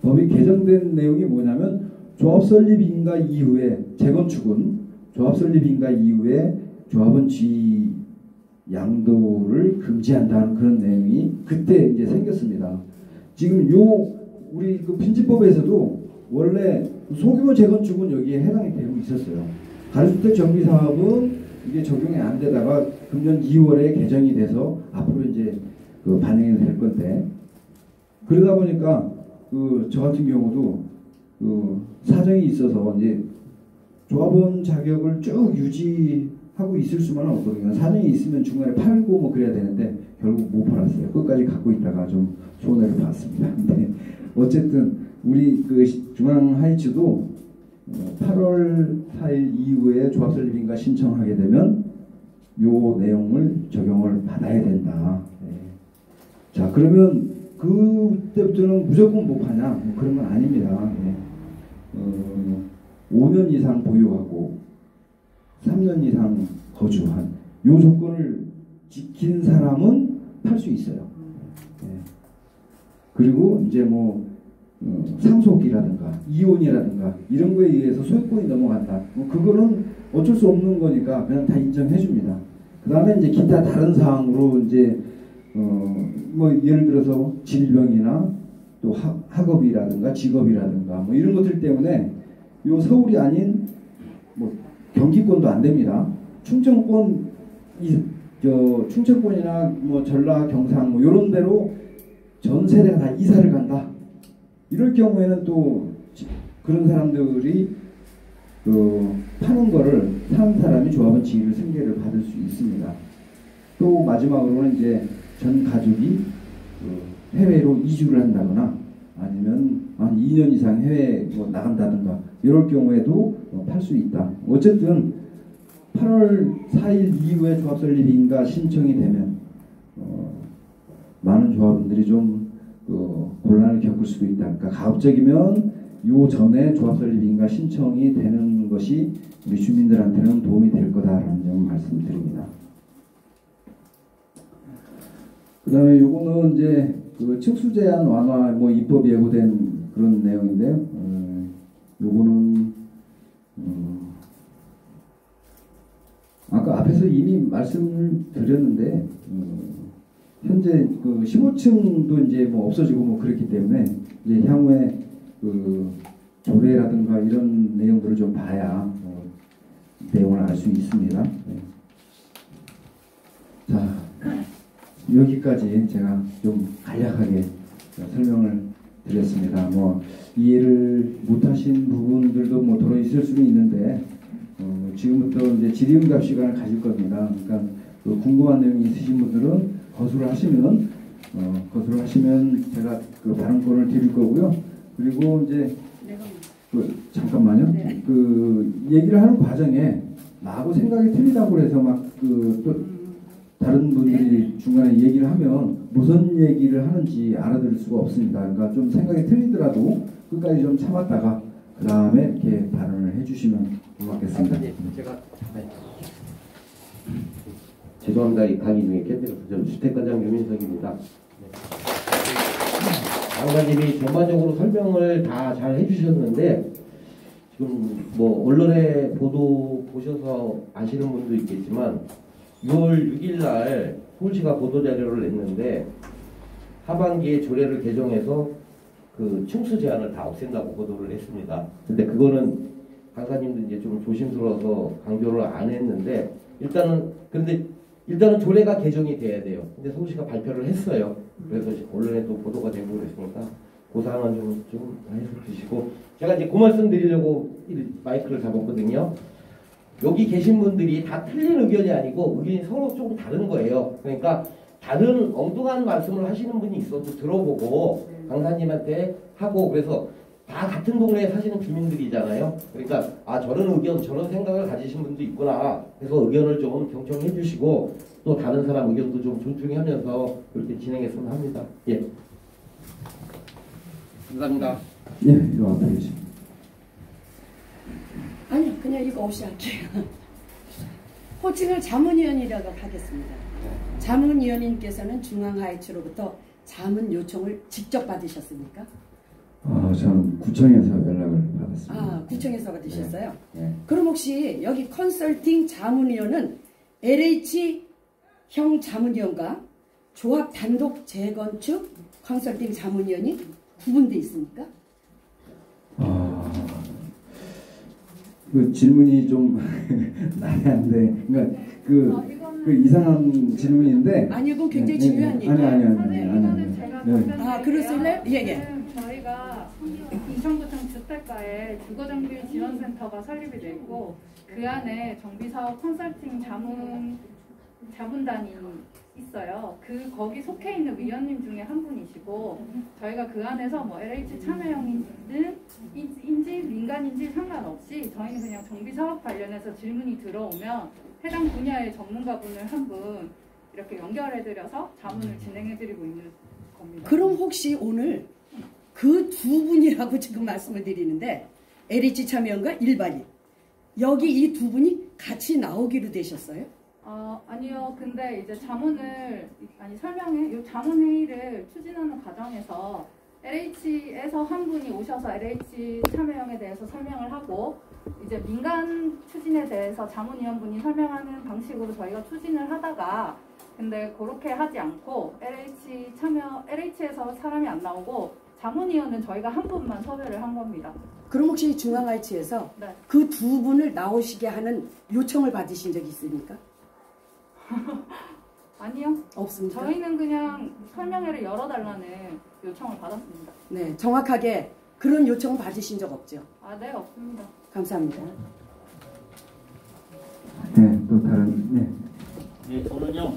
법이 개정된 내용이 뭐냐면 조합 설립 인가 이후에 재건축은 조합 설립 인가 이후에 조합원 지위 양도를 금지한다는 그런 내용이 그때 이제 생겼습니다. 지금 우리 그 빈집법에서도 원래 소규모 재건축은 여기에 해당이 되고 있었어요. 가로주택 정비 사업은 이게 적용이 안 되다가 금년 2월에 개정이 돼서 앞으로 이제 그 반영이 될 건데 그러다 보니까 저 같은 경우도 사정이 있어서 이제 조합원 자격을 쭉 유지하고 있을 수만은 없거든요. 사정이 있으면 중간에 팔고 뭐 그래야 되는데 결국 못 팔았어요. 끝까지 갖고 있다가 좀 손해를 봤습니다. 근데 어쨌든 우리 그 중앙하이츠도 8월 4일 이후에 조합 설립인가 신청하게 되면 요 내용을 적용을 받아야 된다. 자, 그러면 그때부터는 무조건 못 파냐? 뭐 그런 건 아닙니다. 5년 이상 보유하고 3년 이상 거주한 요 조건을 지킨 사람은 팔 수 있어요. 그리고 이제 뭐 상속이라든가 이혼이라든가 이런 거에 의해서 소유권이 넘어간다. 뭐 그거는 어쩔 수 없는 거니까 그냥 다 인정해 줍니다. 그 다음에 이제 기타 다른 사항으로 이제 뭐 예를 들어서 질병이나 또 학업이라든가 직업이라든가 뭐 이런 것들 때문에 요 서울이 아닌 뭐 경기권도 안 됩니다. 충청권이나 뭐 전라, 경상 뭐 이런 데로 전 세대가 다 이사를 간다. 이럴 경우에는 또 그런 사람들이 파는 거를 사는 사람이 조합원 지위를 승계를 받을 수 있습니다. 또 마지막으로는 이제 전 가족이 해외로 이주를 한다거나 아니면 한 2년 이상 해외 나간다든가 이럴 경우에도 팔 수 있다. 어쨌든 8월 4일 이후에 조합 설립인가 신청이 되면 많은 조합원들이 좀 곤란을 겪을 수도 있다. 그러니까 가급적이면 요 전에 조합 설립인가 신청이 되는 것이 우리 주민들한테는 도움이 될 거다라는 점 말씀드립니다. 그 다음에 요거는 이제 그 층수 제한 완화 뭐 입법 예고된 그런 내용인데요. 요거는 아까 앞에서 이미 말씀을 드렸는데 현재 그 15층도 이제 뭐 없어지고 뭐 그렇기 때문에 이제 향후에 그 조례라든가 이런 내용들을 좀 봐야 내용을 알 수 있습니다. 자, 여기까지 제가 좀 간략하게 설명을 드렸습니다. 뭐 이해를 못하신 부분들도 뭐 들어 있을 수는 있는데 지금부터 이제 질의응답 시간을 가질 겁니다. 그러니까 그 궁금한 내용이 있으신 분들은 거수를 하시면 제가 그 발언권을 드릴 거고요. 그리고 이제 잠깐만요. 네. 그 얘기를 하는 과정에 나하고 생각이 틀리다고 해서 막 또 다른 분들이 중간에 얘기를 하면 무슨 얘기를 하는지 알아들을 수가 없습니다. 그러니까 좀 생각이 틀리더라도 끝까지 좀 참았다가 그 다음에 이렇게 발언을 해주시면 고맙겠습니다. 제가 죄송합니다. 이 강의 중에 캔들어서 주택관장 유민석입니다. 장관님이 전반적으로 설명을 다 잘 해주셨는데 지금 뭐 언론에 보도 보셔서 아시는 분도 있겠지만 6월 6일 날 서울시가 보도자료를 냈는데 하반기에 조례를 개정해서 그 층수 제한을 다 없앤다고 보도를 했습니다. 근데 그거는 강사님도 이제 좀 조심스러워서 강조를 안 했는데 일단은 조례가 개정이 돼야 돼요. 근데 서울시가 발표를 했어요. 그래서 언론에 또 보도가 되고 그랬으니까 그 사항은 좀 해서 주시고 제가 이제 그 말씀 드리려고 마이크를 잡았거든요. 여기 계신 분들이 다 틀린 의견이 아니고 의견이 서로 조금 다른 거예요. 그러니까 다른 엉뚱한 말씀을 하시는 분이 있어도 들어보고 강사님한테 하고 그래서 다 같은 동네에 사시는 주민들이잖아요. 그러니까 저런 의견 저런 생각을 가지신 분도 있구나 그래서 의견을 좀 경청해 주시고 또 다른 사람 의견도 좀 존중하면서 그렇게 진행했으면 합니다. 예. 감사합니다. 예, 이거 앞에 계십니다. 아니 그냥 이거 없이 할게요. 호칭을 자문위원이라고 하겠습니다. 자문위원님께서는 중앙하이츠로부터 자문 요청을 직접 받으셨습니까? 저는 구청에서 연락을 받았습니다. 구청에서 받으셨어요? 네. 그럼 혹시 여기 컨설팅 자문위원은 LH형 자문위원과 조합 단독 재건축 컨설팅 자문위원이 구분되어 있습니까? 그 질문이 좀 난해한데, 그러니까 그 이상한 질문인데. 아니 이건 굉장히 중요한 얘기예요. 아니. 그러실래요? 예. 저희가 인천구청 주택가에 주거정비 지원센터가 설립이 됐고 그 안에 정비사업 컨설팅 자문단이 있어요. 거기 속해 있는 위원님 중에 한 분이시고 저희가 그 안에서 뭐 LH 참여형이든 인지 민간인지 상관없이 저희는 그냥 정비 사업 관련해서 질문이 들어오면 해당 분야의 전문가분을 한 분 이렇게 연결해드려서 자문을 진행해드리고 있는 겁니다. 그럼 혹시 오늘 그 두 분이라고 지금 말씀을 드리는데 LH 참여형과 일반인 여기 이 두 분이 같이 나오기로 되셨어요? 아니요. 근데 이제 이 자문회의를 추진하는 과정에서 LH에서 한 분이 오셔서 LH 참여형에 대해서 설명을 하고 이제 민간 추진에 대해서 자문위원분이 설명하는 방식으로 저희가 추진을 하다가 근데 그렇게 하지 않고 LH에서 사람이 안 나오고 자문위원은 저희가 한 분만 섭외를 한 겁니다. 그럼 혹시 중앙IT에서 네. 그 두 분을 나오시게 하는 요청을 받으신 적이 있습니까? 아니요. 없습니다. 저희는 그냥 설명회를 열어달라는 요청을 받았습니다. 네, 정확하게 그런 요청을 받으신 적 없죠? 네, 없습니다. 감사합니다. 네, 또 다른 네. 네, 저는요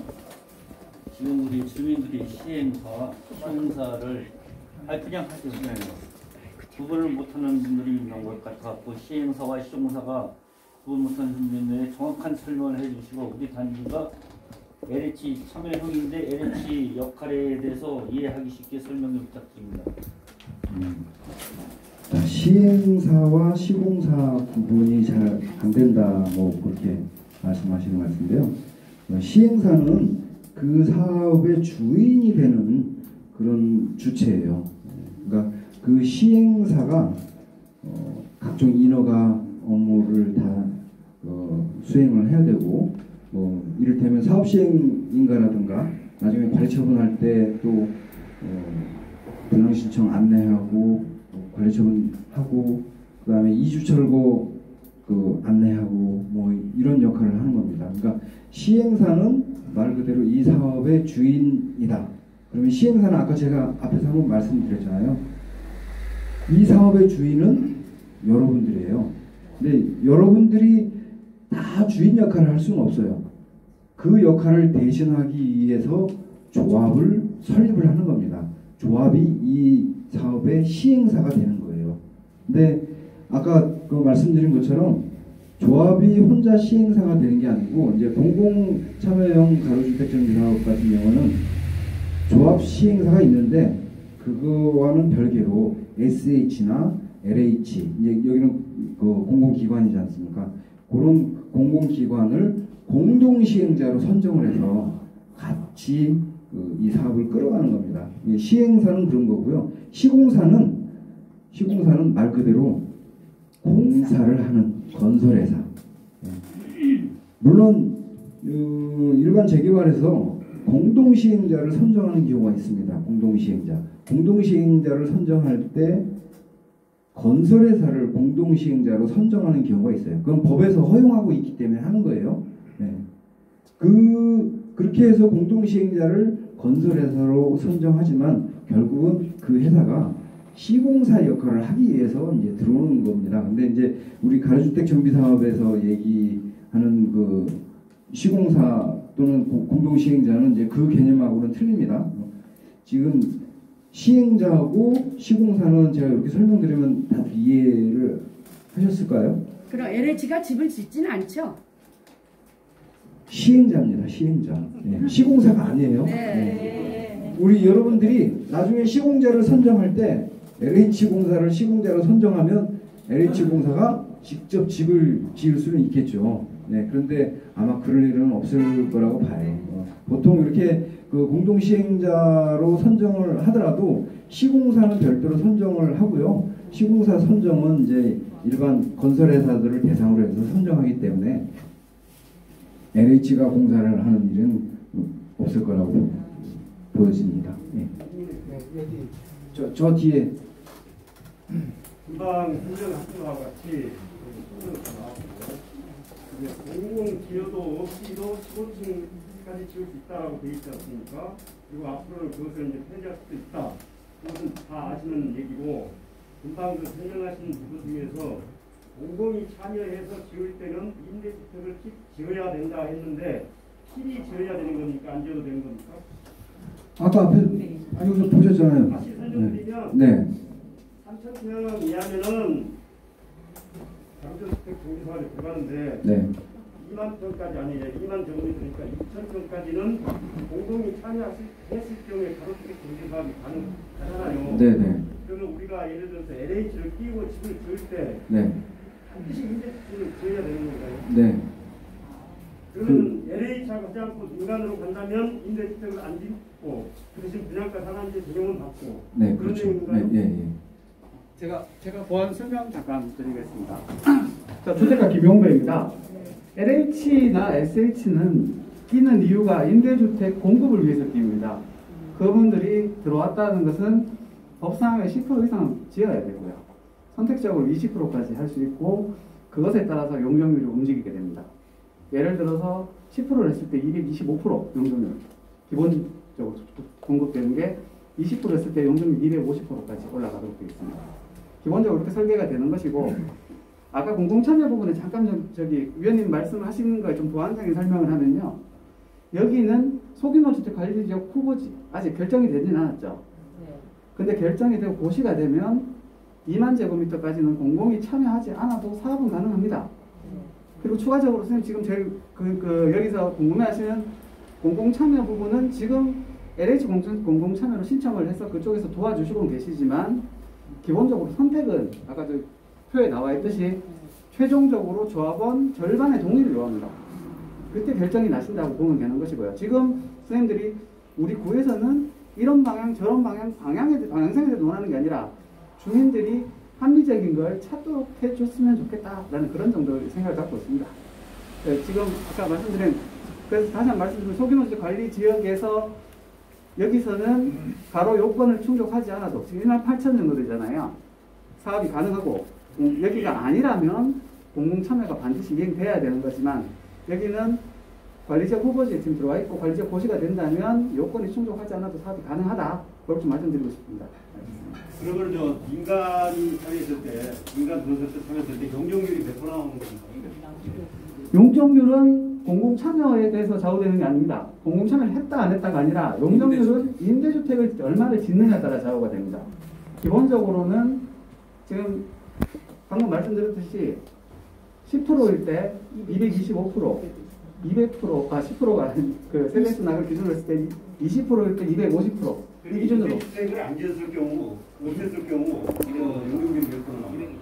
지금 우리 주민들이 시행사와 시공사를 그냥 하세요. 네. 구분을 못하는 분들이 있는 것 같아서 시행사와 시공사가 구분 못하는 분들에 정확한 설명을 해주시고 우리 단지가 LH 참여형인데 LH 역할에 대해서 이해하기 쉽게 설명을 부탁드립니다. 시행사와 시공사 구분이 잘 안 된다, 뭐 그렇게 말씀하시는 것 같은데요. 시행사는 그 사업의 주인이 되는 그런 주체예요. 그러니까 그 시행사가 각종 인허가 업무를 다 수행을 해야 되고, 뭐 이를테면 사업시행인가라든가 나중에 관리처분할 때 또 분양신청 안내하고 관리처분하고 그 다음에 이주철거 안내하고 뭐 이런 역할을 하는 겁니다. 그러니까 시행사는 말 그대로 이 사업의 주인이다. 그러면 시행사는 아까 제가 앞에서 한번 말씀드렸잖아요. 이 사업의 주인은 여러분들이에요. 근데 여러분들이 다 주인 역할을 할 수는 없어요. 그 역할을 대신하기 위해서 조합을 설립을 하는 겁니다. 조합이 이 사업의 시행사가 되는 거예요. 근데 아까 말씀드린 것처럼 조합이 혼자 시행사가 되는 게 아니고 이제 공공참여형 가로주택정비사업 같은 경우는 조합 시행사가 있는데 그거와는 별개로 SH나 LH 이제 여기는 그 공공기관이지 않습니까? 그런 공공기관을 공동시행자로 선정을 해서 같이 이 사업을 끌어가는 겁니다. 시행사는 그런 거고요. 시공사는 말 그대로 공사를 하는 건설회사. 물론 일반 재개발에서 공동시행자를 선정하는 경우가 있습니다. 공동시행자를 선정할 때 건설회사를 공동시행자로 선정하는 경우가 있어요. 그건 법에서 허용하고 있기 때문에 하는 거예요. 네. 그렇게 해서 공동시행자를 건설회사로 선정하지만 결국은 그 회사가 시공사 역할을 하기 위해서 이제 들어오는 겁니다. 근데 이제 우리 가로주택 정비 사업에서 얘기하는 그 시공사 또는 공동시행자는 이제 그 개념하고는 틀립니다. 지금 시행자하고 시공사는 제가 이렇게 설명드리면 다들 이해를 하셨을까요? 그럼 LH가 집을 짓지는 않죠? 시행자입니다. 시행자. 네. 시공사가 아니에요. 네. 우리 여러분들이 나중에 시공자를 선정할 때 LH공사를 시공자로 선정하면 LH공사가 직접 집을 지을 수는 있겠죠. 네, 그런데 아마 그럴 일은 없을 거라고 봐요. 보통 이렇게 그 공동시행자로 선정을 하더라도 시공사는 별도로 선정을 하고요. 시공사 선정은 이제 일반 건설회사들을 대상으로 해서 선정하기 때문에 LH가 공사를 하는 일은 없을 거라고 보여집니다. 네. 저 뒤에 금방 행정학교와 같이 공공 기여도 없이도 15층까지 지을 수 있다라고 되어 있지 않습니까? 그리고 앞으로는 그것을 이제 폐지할 수도 있다. 그것은 다 아시는 얘기고, 금방 설명하신 부분 중에서 공공이 참여해서 지을 때는 임대주택을 지어야 된다 했는데 신이 지어야 되는 거니까 안 지어도 되는 겁니까? 아까 앞에 아니 좀 보셨잖아요. 다시 설명드리면 네. 3,000평 이하면은 강조주택 정비사업에 들어가는데 네. 2만 평까지 아니에요. 2만 정비니까 2,000평까지는 공동이 참여했을 경우에 가로주택 정비사업이 가능하잖아요. 네네. 그러면 우리가 예를 들어서 LH를 끼우고 집을 지을 때 네. 반드시 임대주택을 지어야 되는 건가요? 네. 그러면 LH하고 하지 않고 민간으로 간다면 임대주택을 안 짓고 그 대신 분양가 상한제 적용은 받고 네. 그런 그렇죠. 내용인가요? 네. 예. 예. 제가 보안 설명 잠깐 드리겠습니다. 자, 주택가 김용배입니다. LH나 SH는 끼는 이유가 임대주택 공급을 위해서 끼입니다. 그분들이 들어왔다는 것은 법상에 10% 이상 지어야 되고요. 선택적으로 20%까지 할 수 있고 그것에 따라서 용적률이 움직이게 됩니다. 예를 들어서 10%를 했을 때 225% 용적률 기본적으로 공급되는 게 20% 했을 때 용적률 250%까지 올라가도록 되어 있습니다. 기본적으로 이렇게 설계가 되는 것이고 아까 공공참여 부분에 잠깐 저기 위원님 말씀하시는 거에 좀 보완적인 설명을 하면요. 여기는 소규모 주택 관리 지역 후보지 아직 결정이 되진 않았죠. 근데 결정이 되고 고시가 되면 2만 제곱미터까지는 공공이 참여하지 않아도 사업은 가능합니다. 그리고 추가적으로 선생님 지금 제일 여기서 궁금해하시는 공공참여 부분은 지금 LH 공공참여로 신청을 해서 그쪽에서 도와주시고 계시지만 기본적으로 선택은 아까 저 표에 나와 있듯이 최종적으로 조합원 절반의 동의를 요합니다. 그때 결정이 나신다고 보면 되는 것이고요. 지금 선생님들이 우리 구에서는 이런 방향 저런 방향성에 대해서 논하는 게 아니라 주민들이 합리적인 걸 찾도록 해줬으면 좋겠다라는 그런 정도의 생각을 갖고 있습니다. 네, 지금 아까 말씀드린 그래서 다시 한 번 말씀드리면 소규모 주택 관리 지역에서 여기서는 바로 요건을 충족하지 않아도 지금 1만 8천 정도 되잖아요. 사업이 가능하고 여기가 아니라면 공공참여가 반드시 이행돼야 되는 거지만 여기는 관리지역 후보지에 지금 들어와 있고 관리지역 고시가 된다면 요건이 충족하지 않아도 사업이 가능하다. 그렇게 말씀드리고 싶습니다. 그러면 저 민간이 참여했을 때 민간 분석을 참여했을 때 용적률이 몇 프로 나오는 겁니까? 용적률은 공공참여에 대해서 좌우되는 게 아닙니다. 공공참여를 했다 안 했다가 아니라 용적률은 임대주택을 얼마를 짓느냐에 따라 좌우가 됩니다. 기본적으로는 지금 방금 말씀드렸듯이 10%일 때 225%, 10%가 그 세대수 낙을 기준으로 했을 때 20%일 때 250%. 이 기준으로. 임대주택을 안 지었을 경우, 못 했을 경우 용적률이 몇 프로 나옵니까?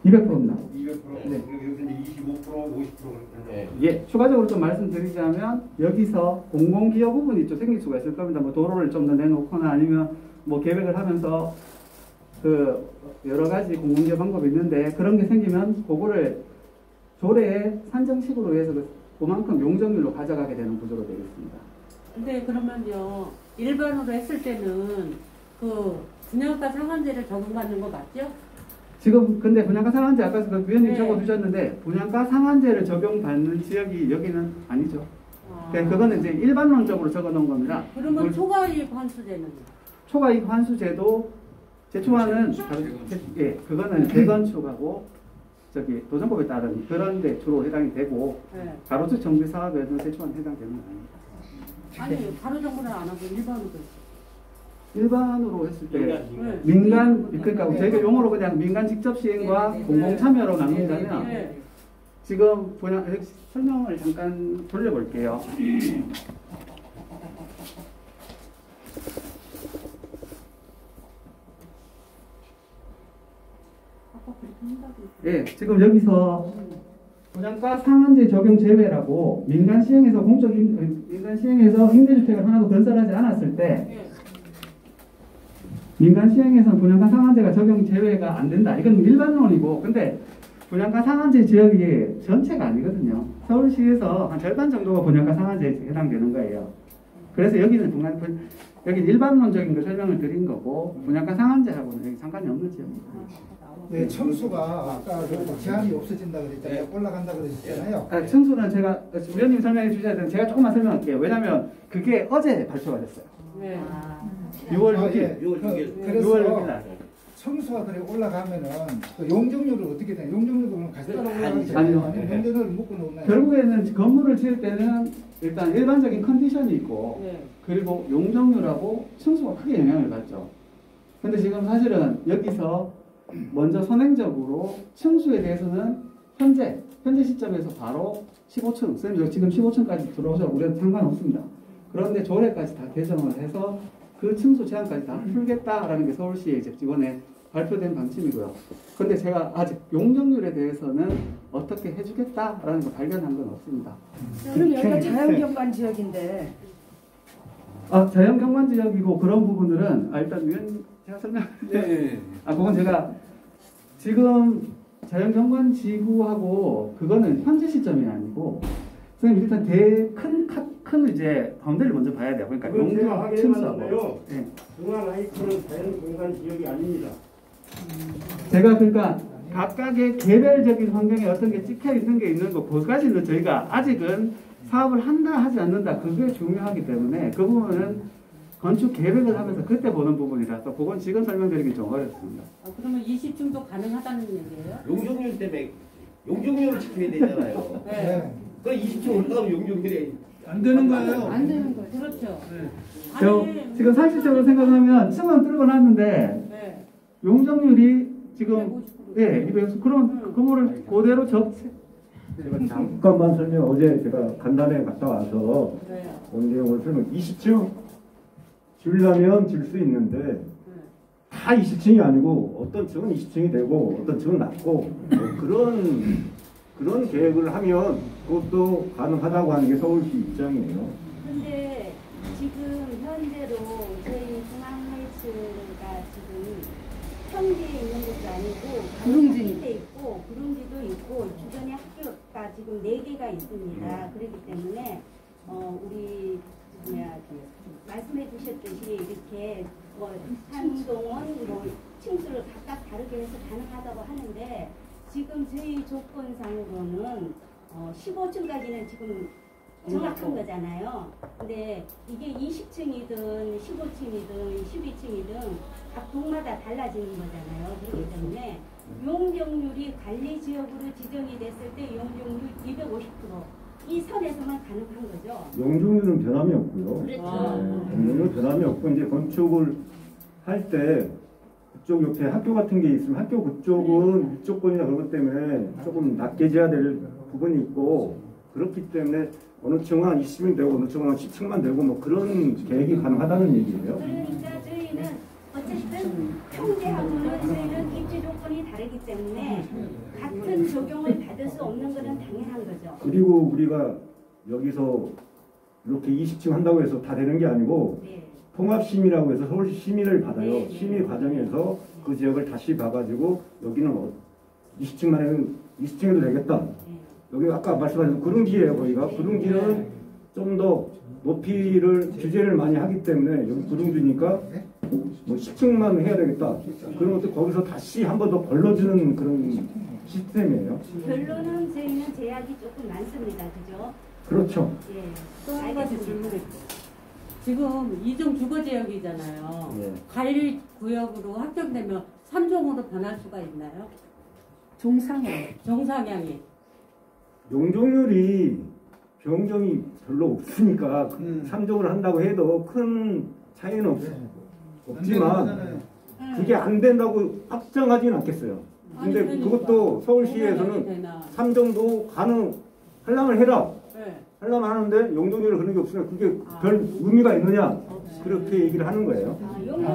200%입니다. 200%. 네. 여기서 이제 25%, 50%. 네. 예, 추가적으로 좀 말씀드리자면 여기서 공공기여 부분이 좀 생길 수가 있을 겁니다. 뭐 도로를 좀 더 내놓거나 아니면 뭐 계획을 하면서 그 여러 가지 공공기여 방법이 있는데 그런 게 생기면 그거를 조례의 산정식으로 해서 그만큼 용적률로 가져가게 되는 구조로 되겠습니다. 근데 그러면요 일반으로 했을 때는 그 분양가 상한제를 적용받는 거 맞죠? 지금 근데 분양가 상한제 아까 그 위원님 네. 적어주셨는데 분양가 상한제를 적용받는 지역이 여기는 아니죠. 아. 그거는 이제 일반론적으로 적어놓은 겁니다. 그러면 초과이익 환수제는? 초과이익 환수제도 제초하는 예, 그거는 재건축하고 저기 도정법에 따른 그런 데 주로 해당이 되고 네. 가로수 정비 사업에는 제초하는 해당되는 거 아닙니다. 아니 가로 정보는 안 하고 일반으로. 일반으로 했을 때 네. 민간 그러니까 저희가 용어로 그냥 민간 직접 시행과 공공 참여로 나눈다면 네. 지금 분양 설명을 잠깐 돌려볼게요. 예, 지금 여기서 분양가 상한제 적용 제외라고 민간 시행에서 민간 시행에서 임대주택을 하나도 건설하지 않았을 때 민간 시행에서는 분양가 상한제가 적용 제외가 안 된다. 이건 일반론이고, 근데 분양가 상한제 지역이 전체가 아니거든요. 서울시에서 한 절반 정도가 분양가 상한제에 해당되는 거예요. 그래서 여기는 여기 일반론적인 걸 설명을 드린 거고 분양가 상한제하고는 여기 상관이 없는 지역입니다. 네, 청수가 아까 그 제한이 없어진다 그랬잖아요. 올라간다 그랬잖아요. 청수는 제가 위원님 설명해 주셔야 되는데 제가 조금만 설명할게요. 왜냐하면 그게 어제 발표가 됐어요. 네. 6월 아, 6일. 예. 6월 그래서 6일 날. 성수가 그래 올라가면은 그 용적률은 어떻게 되나요? 용적률도 그럼 같이 따라 올라가지 아니요. 않나요? 아니면 용적률을 묶어 놓나요? 결국에는 건물을 지을 때는 일단 일반적인 컨디션이 있고 네. 그리고 용적률하고 층수가 크게 영향을 받죠. 근데 지금 사실은 여기서 먼저 선행적으로 층수에 대해서는 현재 시점에서 바로 15층, 선생님 지금 15층까지 들어오셔도 우리는 상관없습니다. 그런데 조례까지 다 개정을 해서 그 층수 제한까지 다 풀겠다라는 게 서울시의 이제 이번에 발표된 방침이고요. 근데 제가 아직 용적률에 대해서는 어떻게 해주겠다라는 걸 발견한 건 없습니다. 그럼 여기가 자연경관 지역인데 자연경관 지역이고 그런 부분들은 일단 위원 제가 설명드릴게요. 그건 제가 지금 자연경관 지구하고 그거는 현재 시점이 아니고 선생님 일단 큰 이제 바운더리를 먼저 봐야 돼요. 그러니까 그건 제가 용적 확인해봤는데요. 층수하고. 네. 중앙 하이크는 자연공간 지역이 아닙니다. 제가 그러니까 각각의 개별적인 환경에 어떤 게 찍혀 있는 게 있는 거 그것까지는 저희가 아직은 사업을 한다 하지 않는다 그게 중요하기 때문에 그 부분은 건축 계획을 하면서 그때 보는 부분이라서 그건 지금 설명드리기 좀 어렵습니다. 그러면 20층도 가능하다는 얘기예요? 용적률 때문에 용적률을 지켜야 되잖아요. 네. 그 20층 올라가면 용적률이 안 되는 거예요. 안 되는 거죠. 그렇죠. 저 지금 상식적으로 생각하면 층은 뚫고 놨는데 네. 용적률이 지금 250%. 200. 그럼 그거를 그대로 잠깐만 설명. 어제 제가 간단하게 갔다 와서 네. 온 내용을 설명. 20층 지으려면 질 수 있는데 다 20층이 아니고 어떤 층은 20층이 되고 어떤 층은 낮고 뭐 그런 계획을 하면 그것도 가능하다고 하는 게 서울시 입장이에요. 근데 지금 현재로 저희 중앙헬스가 지금 평지에 있는 것도 아니고 구릉지에 있고 구릉지도 있고 주변에 학교가 지금 4개가 있습니다. 그렇기 때문에 우리 말씀해 주셨듯이 이렇게 한동원 층수를 각각 다르게 해서 가능하다고 하는데 지금 저희 조건상으로는 15층까지는 지금 정확한 거잖아요. 근데 이게 20층이든 15층이든 12층이든 각 동마다 달라지는 거잖아요. 그렇기 때문에 용적률이 관리지역으로 지정이 됐을 때 용적률 250% 이 선에서만 가능한 거죠. 용적률은 변함이 없고요. 그렇죠. 용적률은 변함이 없고 이제 건축을 할 때 그쪽 옆에 학교 같은 게 있으면 학교 그쪽은 위조건이나 그런 것 때문에 조금 낮게 지어야 될 부분이 있고 그렇기 때문에 어느 층은 한 20층 되고 어느 층은 한 10층만 되고 뭐 그런 계획이 가능하다는 얘기예요. 그러니까 저희는 어쨌든 평지하고는 저희는 입지 조건이 다르기 때문에 같은 적용을 받을 수 없는 것은 당연한 거죠. 그리고 우리가 여기서 이렇게 20층 한다고 해서 다 되는 게 아니고 네. 통합심의라고 해서 서울시 심의를 받아요. 네. 심의 과정에서 그 지역을 다시 봐가지고 여기는 20층만 해도 20층에도 되겠다. 네. 여기 아까 말씀하신 구릉지예요. 거기가 구릉지는 좀 더 높이를 규제를 많이 하기 때문에 여기 구릉지니까 뭐 10층만 해야 되겠다. 그런 것도 거기서 다시 한 번 더 걸러주는 그런 시스템이에요. 결론은 저희는 제약이 조금 많습니다. 그죠? 그렇죠. 예. 또 한 가지 질문이 지금 이중 주거지역이잖아요. 네. 관리구역으로 확정되면 3종으로 변할 수가 있나요? 정상향이. 용적률이 변경이 별로 없으니까 3종을 한다고 해도 큰 차이는 없지만 그게 안 된다고 확정하지는 않겠어요. 근데 아니, 그러니까. 그것도 서울시에서는 3종도 가능하려면 해라. 네. 하려면 하는데 용적률을 그런 게 없으면 그게 별 의미가 있느냐 그렇게 얘기를 하는 거예요.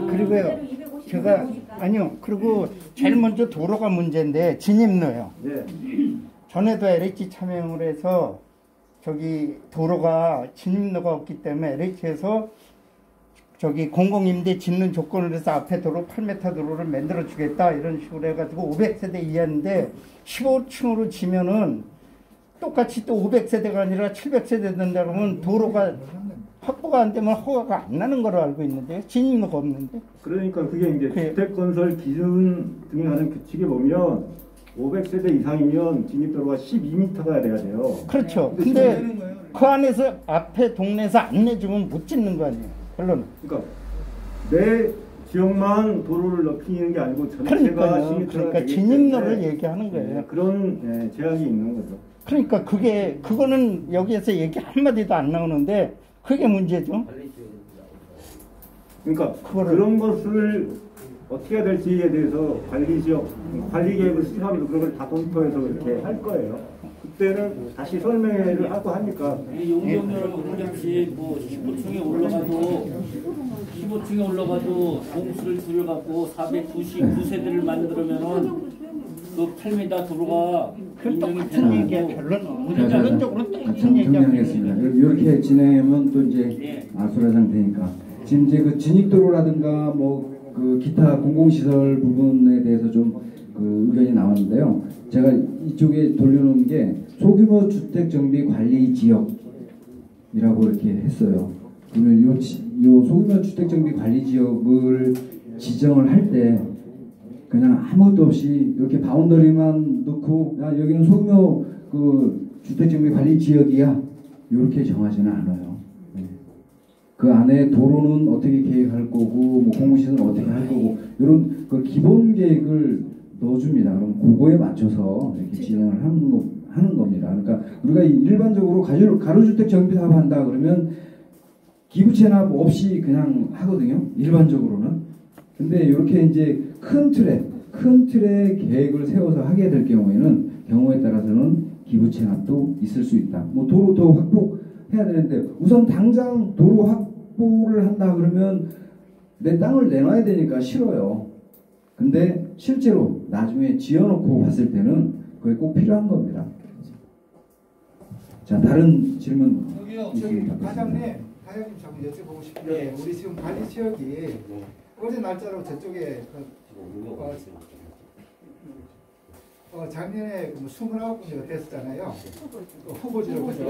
그리고요. 제가 아니요. 그리고 제일 먼저 도로가 문제인데 진입로요. 네. 전에도 LH 참여를 해서 저기 도로가 진입로가 없기 때문에 LH에서 저기 공공임대 짓는 조건을 해서 앞에 도로 8m 도로를 만들어 주겠다 이런 식으로 해가지고 500세대 이하인데 15층으로 지면은 똑같이 또 500세대가 아니라 700세대 된다 그러면 도로가 확보가 안 되면 허가가 안 나는 걸로 알고 있는데 진입로가 없는데. 그러니까 그게 이제 주택건설 기준 등에 하는 규칙에 보면 500세대 이상이면 진입도로가 12m가 돼야 돼요. 그렇죠. 근데 그 안에서 앞에 동네에서 안 내주면 못 짓는 거 아니에요. 결론은. 그러니까 내 지역만 도로를 넓히는 게 아니고 전체가 그러니까요. 시민터가 그러니까 되기 진입로를 때문에 얘기하는 거예요. 네, 그런 제약이 있는 거죠. 그러니까 그거는 여기에서 얘기 한마디도 안 나오는데 그게 문제죠. 그러니까 그런 것을 어떻게 해야 될지에 대해서 관리 계획을 수립하면서 그런 걸 다 검토해서 이렇게 할 거예요. 그때는 다시 설명회를 하고 하니까. 용적률을 모르겠지 뭐 15층에 올라가도 공수를 줄여갖고 499세대를 만들면은 그 8m 도로가 똑같은 얘기야. 결론적으로 똑같은 얘기야. 정리하겠습니다. 이렇게 진행하면 또 이제 아수라장 되니까 지금 이제 그 진입도로라든가 뭐 그 기타 공공시설 부분에 대해서 좀 그 의견이 나왔는데요. 제가 이쪽에 돌려놓은 게 소규모 주택 정비 관리 지역이라고 이렇게 했어요. 그러면 요 소규모 주택 정비 관리 지역을 지정을 할 때 그냥 아무것도 없이 이렇게 바운더리만 놓고 야 여기는 소규모 그 주택 정비 관리 지역이야 이렇게 정하지는 않아요. 그 안에 도로는 어떻게 계획할 거고 뭐 공공시설은 어떻게 할 거고 이런 그 기본 계획을 넣어줍니다. 그럼 그거에 맞춰서 이렇게 진행을 하는 겁니다. 그러니까 우리가 일반적으로 가로주택 정비 사업 한다 그러면 기부 체납 없이 그냥 하거든요. 일반적으로는. 근데 이렇게 이제 큰 틀의 계획을 세워서 하게 될 경우에 따라서는 기부 체납도 있을 수 있다. 뭐 도로 더 확보해야 되는데 우선 당장 도로 확보를 한다 그러면 내 땅을 내놔야 되니까 싫어요. 근데 실제로 나중에 지어놓고 봤을 때는 그게 꼭 필요한 겁니다. 자, 다른 질문. 저기 과장님 좀 여쭤보고 싶은데 우리 지금 관리 지역이 어제 날짜로 저쪽에 작년에 29군데가 됐었잖아요. 후보지로 그죠?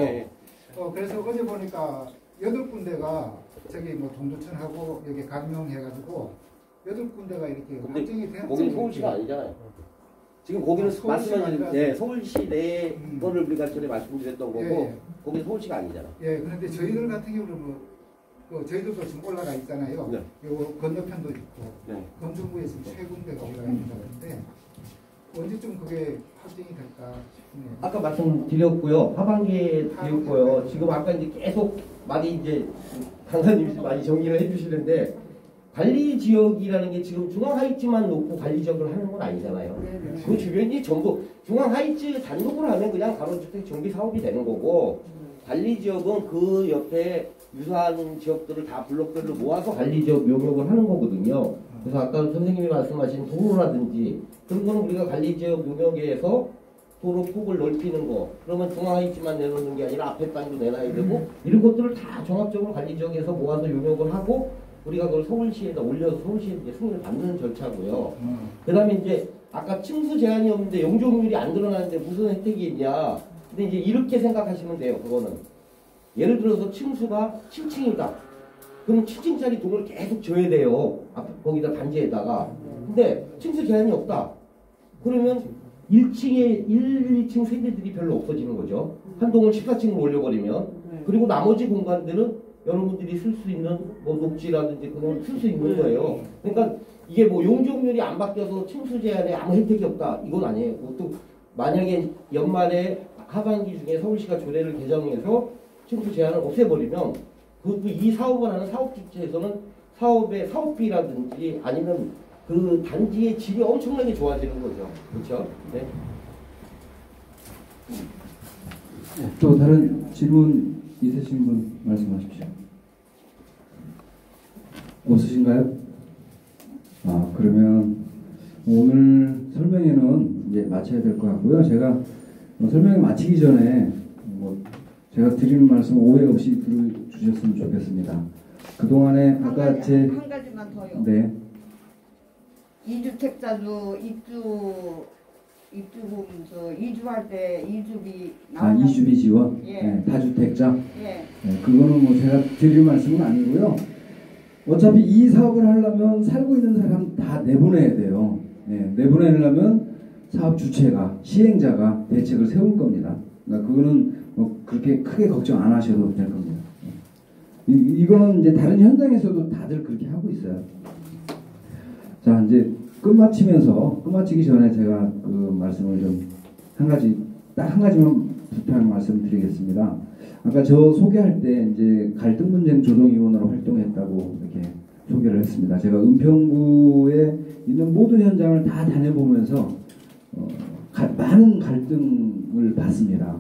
그래서 어제 보니까 8군데가 저기 뭐 동두천하고 여기 강명해가지고 8군데가 이렇게 확정이 되는 거기는 서울시가 아니잖아요. 지금 거기는 말씀하신 서울시 내 거를 우리가 전에 말씀드렸던 거고 거기는 서울시가 아니잖아. 예, 그런데 저희들 같은 경우는 뭐 저희들도 지금 올라가 있잖아요. 요 건너편도 있고 건중구에 지금 3군데가 올라가 있는데 언제쯤 그게 확정이 될까 싶네요. 아까 말씀드렸고요. 하반기에 드렸고요. 지금 아까 이제 계속 많이 이제 강사님이 많이 정리를 해주시는데 관리 지역이라는 게 지금 중앙 하이츠만 놓고 관리 지역을 하는 건 아니잖아요. 그 주변이 전부 중앙 하이츠 단독으로 하면 그냥 가로주택 정비 사업이 되는 거고 관리 지역은 그 옆에 유사한 지역들을 다 블록별로 모아서 관리 지역 용역을 하는 거거든요. 그래서 아까 선생님이 말씀하신 도로라든지 그런 거는 우리가 관리 지역 용역에서 도로 폭을 넓히는 거 그러면 중앙 하이츠만 내놓는 게 아니라 앞에 땅도 내놔야 되고 이런 것들을 다 종합적으로 관리 지역에서 모아서 용역을 하고 우리가 그걸 서울시에다 올려서 서울시에 이제 승인을 받는 절차고요. 그 다음에 이제 아까 층수 제한이 없는데 용적률이 안 드러나는데 무슨 혜택이 있냐. 근데 이제 이렇게 생각하시면 돼요. 그거는 예를 들어서 층수가 7층이다. 그럼 7층짜리 동을 계속 줘야 돼요. 거기다 단지에다가. 근데 층수 제한이 없다. 그러면 1층에 1, 2층 세대들이 별로 없어지는 거죠. 한 동을 14층으로 올려버리면. 그리고 나머지 공간들은 여러분들이 쓸 수 있는 뭐 녹지라든지 그런 걸 쓸 수 있는 거예요. 그러니까 이게 뭐 용적률이 안 바뀌어서 층수 제한에 아무 혜택이 없다. 이건 아니에요. 또 만약에 연말에 하반기 중에 서울시가 조례를 개정해서 층수 제한을 없애버리면 그것도 이 사업을 하는 사업주체에서는 사업의 사업비라든지 아니면 그 단지의 질이 엄청나게 좋아지는 거죠. 그렇죠? 네. 또 다른 질문 있으신 분 말씀하십시오. 없으신가요? 그러면 오늘 설명회는 이제 마쳐야 될 것 같고요. 제가 설명회 마치기 전에 제가 드리는 말씀 오해 없이 들어주셨으면 좋겠습니다. 그동안에 아까 한 가지만 더요. 네. 2주택자도 이주할 때 이주비 나오는 이주비 지원? 예. 네, 다주택자? 예. 네, 그거는 뭐 제가 드릴 말씀은 아니고요. 어차피 이 사업을 하려면 살고 있는 사람 다 내보내야 돼요. 네, 내보내려면 사업 주체가, 시행자가 대책을 세울 겁니다. 그러니까 그거는 뭐 그렇게 크게 걱정 안 하셔도 될 겁니다. 이거는 이제 다른 현장에서도 다들 그렇게 하고 있어요. 자, 이제 끝마치기 전에 제가 그 말씀을 좀 딱 한 가지만 부탁 말씀드리겠습니다. 아까 저 소개할 때 이제 갈등 문제 조정위원으로 활동했다고 이렇게 소개를 했습니다. 제가 은평구에 있는 모든 현장을 다 다녀보면서 많은 갈등을 봤습니다.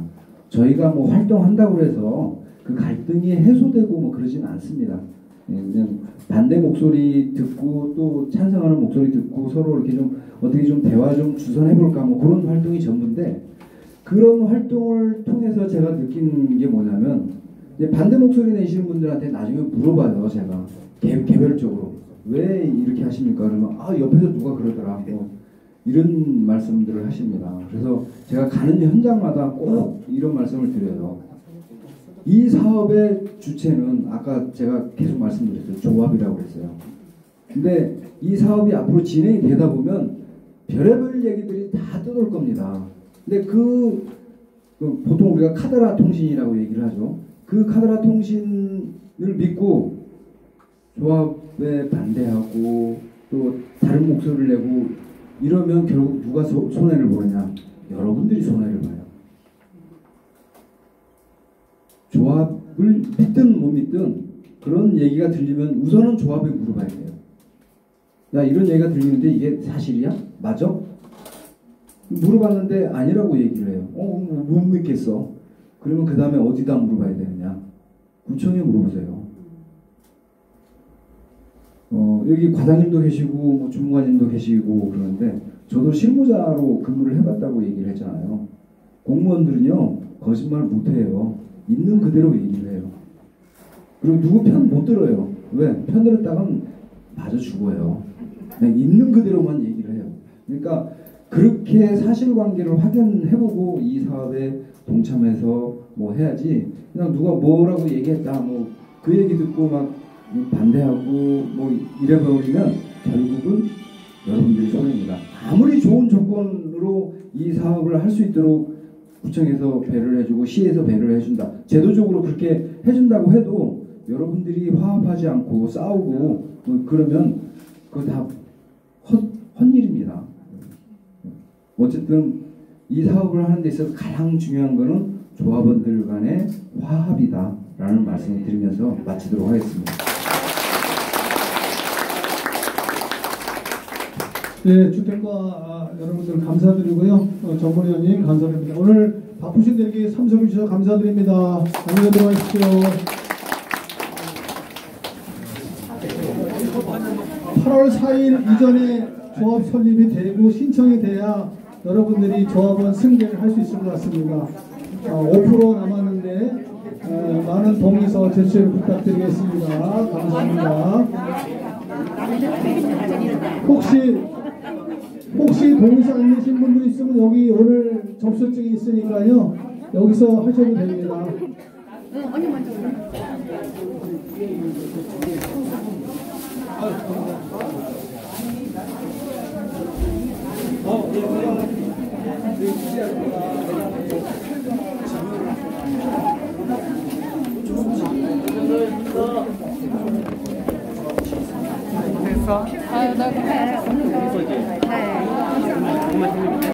저희가 뭐 활동한다고 해서 그 갈등이 해소되고 뭐 그러진 않습니다. 그냥 반대 목소리 듣고 또 찬성하는 목소리 듣고 서로 이렇게 좀 어떻게 좀 대화 좀 주선해볼까 뭐 그런 활동이 전부인데, 그런 활동을 통해서 제가 느낀 게 뭐냐면, 반대 목소리 내시는 분들한테 나중에 물어봐요. 제가 개별적으로 왜 이렇게 하십니까? 그러면 옆에서 누가 그러더라 뭐 이런 말씀들을 하십니다. 그래서 제가 가는 현장마다 꼭 이런 말씀을 드려요. 이 사업의 주체는 아까 제가 계속 말씀드렸어요. 조합이라고 했어요. 근데 이 사업이 앞으로 진행이 되다 보면 별의별 얘기들이 다 떠돌 겁니다. 근데 보통 우리가 카더라 통신이라고 얘기를 하죠. 그 카더라 통신을 믿고 조합에 반대하고 또 다른 목소리를 내고 이러면 결국 누가 손해를 보느냐? 여러분들이 손해를 봐요. 조합을 믿든 못 믿든 그런 얘기가 들리면 우선은 조합에 물어봐야 돼요. 야, 이런 얘기가 들리는데 이게 사실이야? 맞아? 물어봤는데 아니라고 얘기를 해요. 못 믿겠어. 그러면 그 다음에 어디다 물어봐야 되느냐? 구청에 물어보세요. 여기 과장님도 계시고 뭐 주무관님도 계시고 그러는데 저도 실무자로 근무를 해봤다고 얘기를 했잖아요. 공무원들은요 거짓말 못해요. 있는 그대로 얘기를 해요. 그리고 누구 편 못 들어요. 왜? 편 들었다간 맞아 죽어요. 그냥 있는 그대로만 얘기를 해요. 그러니까 그렇게 사실관계를 확인해보고 이 사업에 동참해서 뭐 해야지, 그냥 누가 뭐라고 얘기했다 뭐 그 얘기 듣고 막 반대하고 뭐 이래버리면 결국은 여러분들이 손해입니다. 아무리 좋은 조건으로 이 사업을 할 수 있도록 구청에서 배려를 해주고 시에서 배려를 해준다, 제도적으로 그렇게 해준다고 해도 여러분들이 화합하지 않고 싸우고 뭐 그러면 그거 다 헛일입니다. 어쨌든 이 사업을 하는 데 있어서 가장 중요한 거는 조합원들 간의 화합이다라는 말씀을 드리면서 마치도록 하겠습니다. 네, 주택과 여러분들 감사드리고요. 정권 의원님 감사드립니다. 오늘 바쁘신 데에게 참석해 주셔서 감사드립니다. 안녕히 들어가십시오. 8월 4일 이전에 조합 설립이 되고 신청이 돼야 여러분들이 조합원 승계를 할 수 있을 것 같습니다. 5% 남았는데 많은 동의서 제출을 부탁드리겠습니다. 감사합니다. 혹시 동의서 안 내신 분들 있으면 여기 오늘 접수증이 있으니까요. 여기서 하셔도 됩니다. 언니 먼저 됐어? 나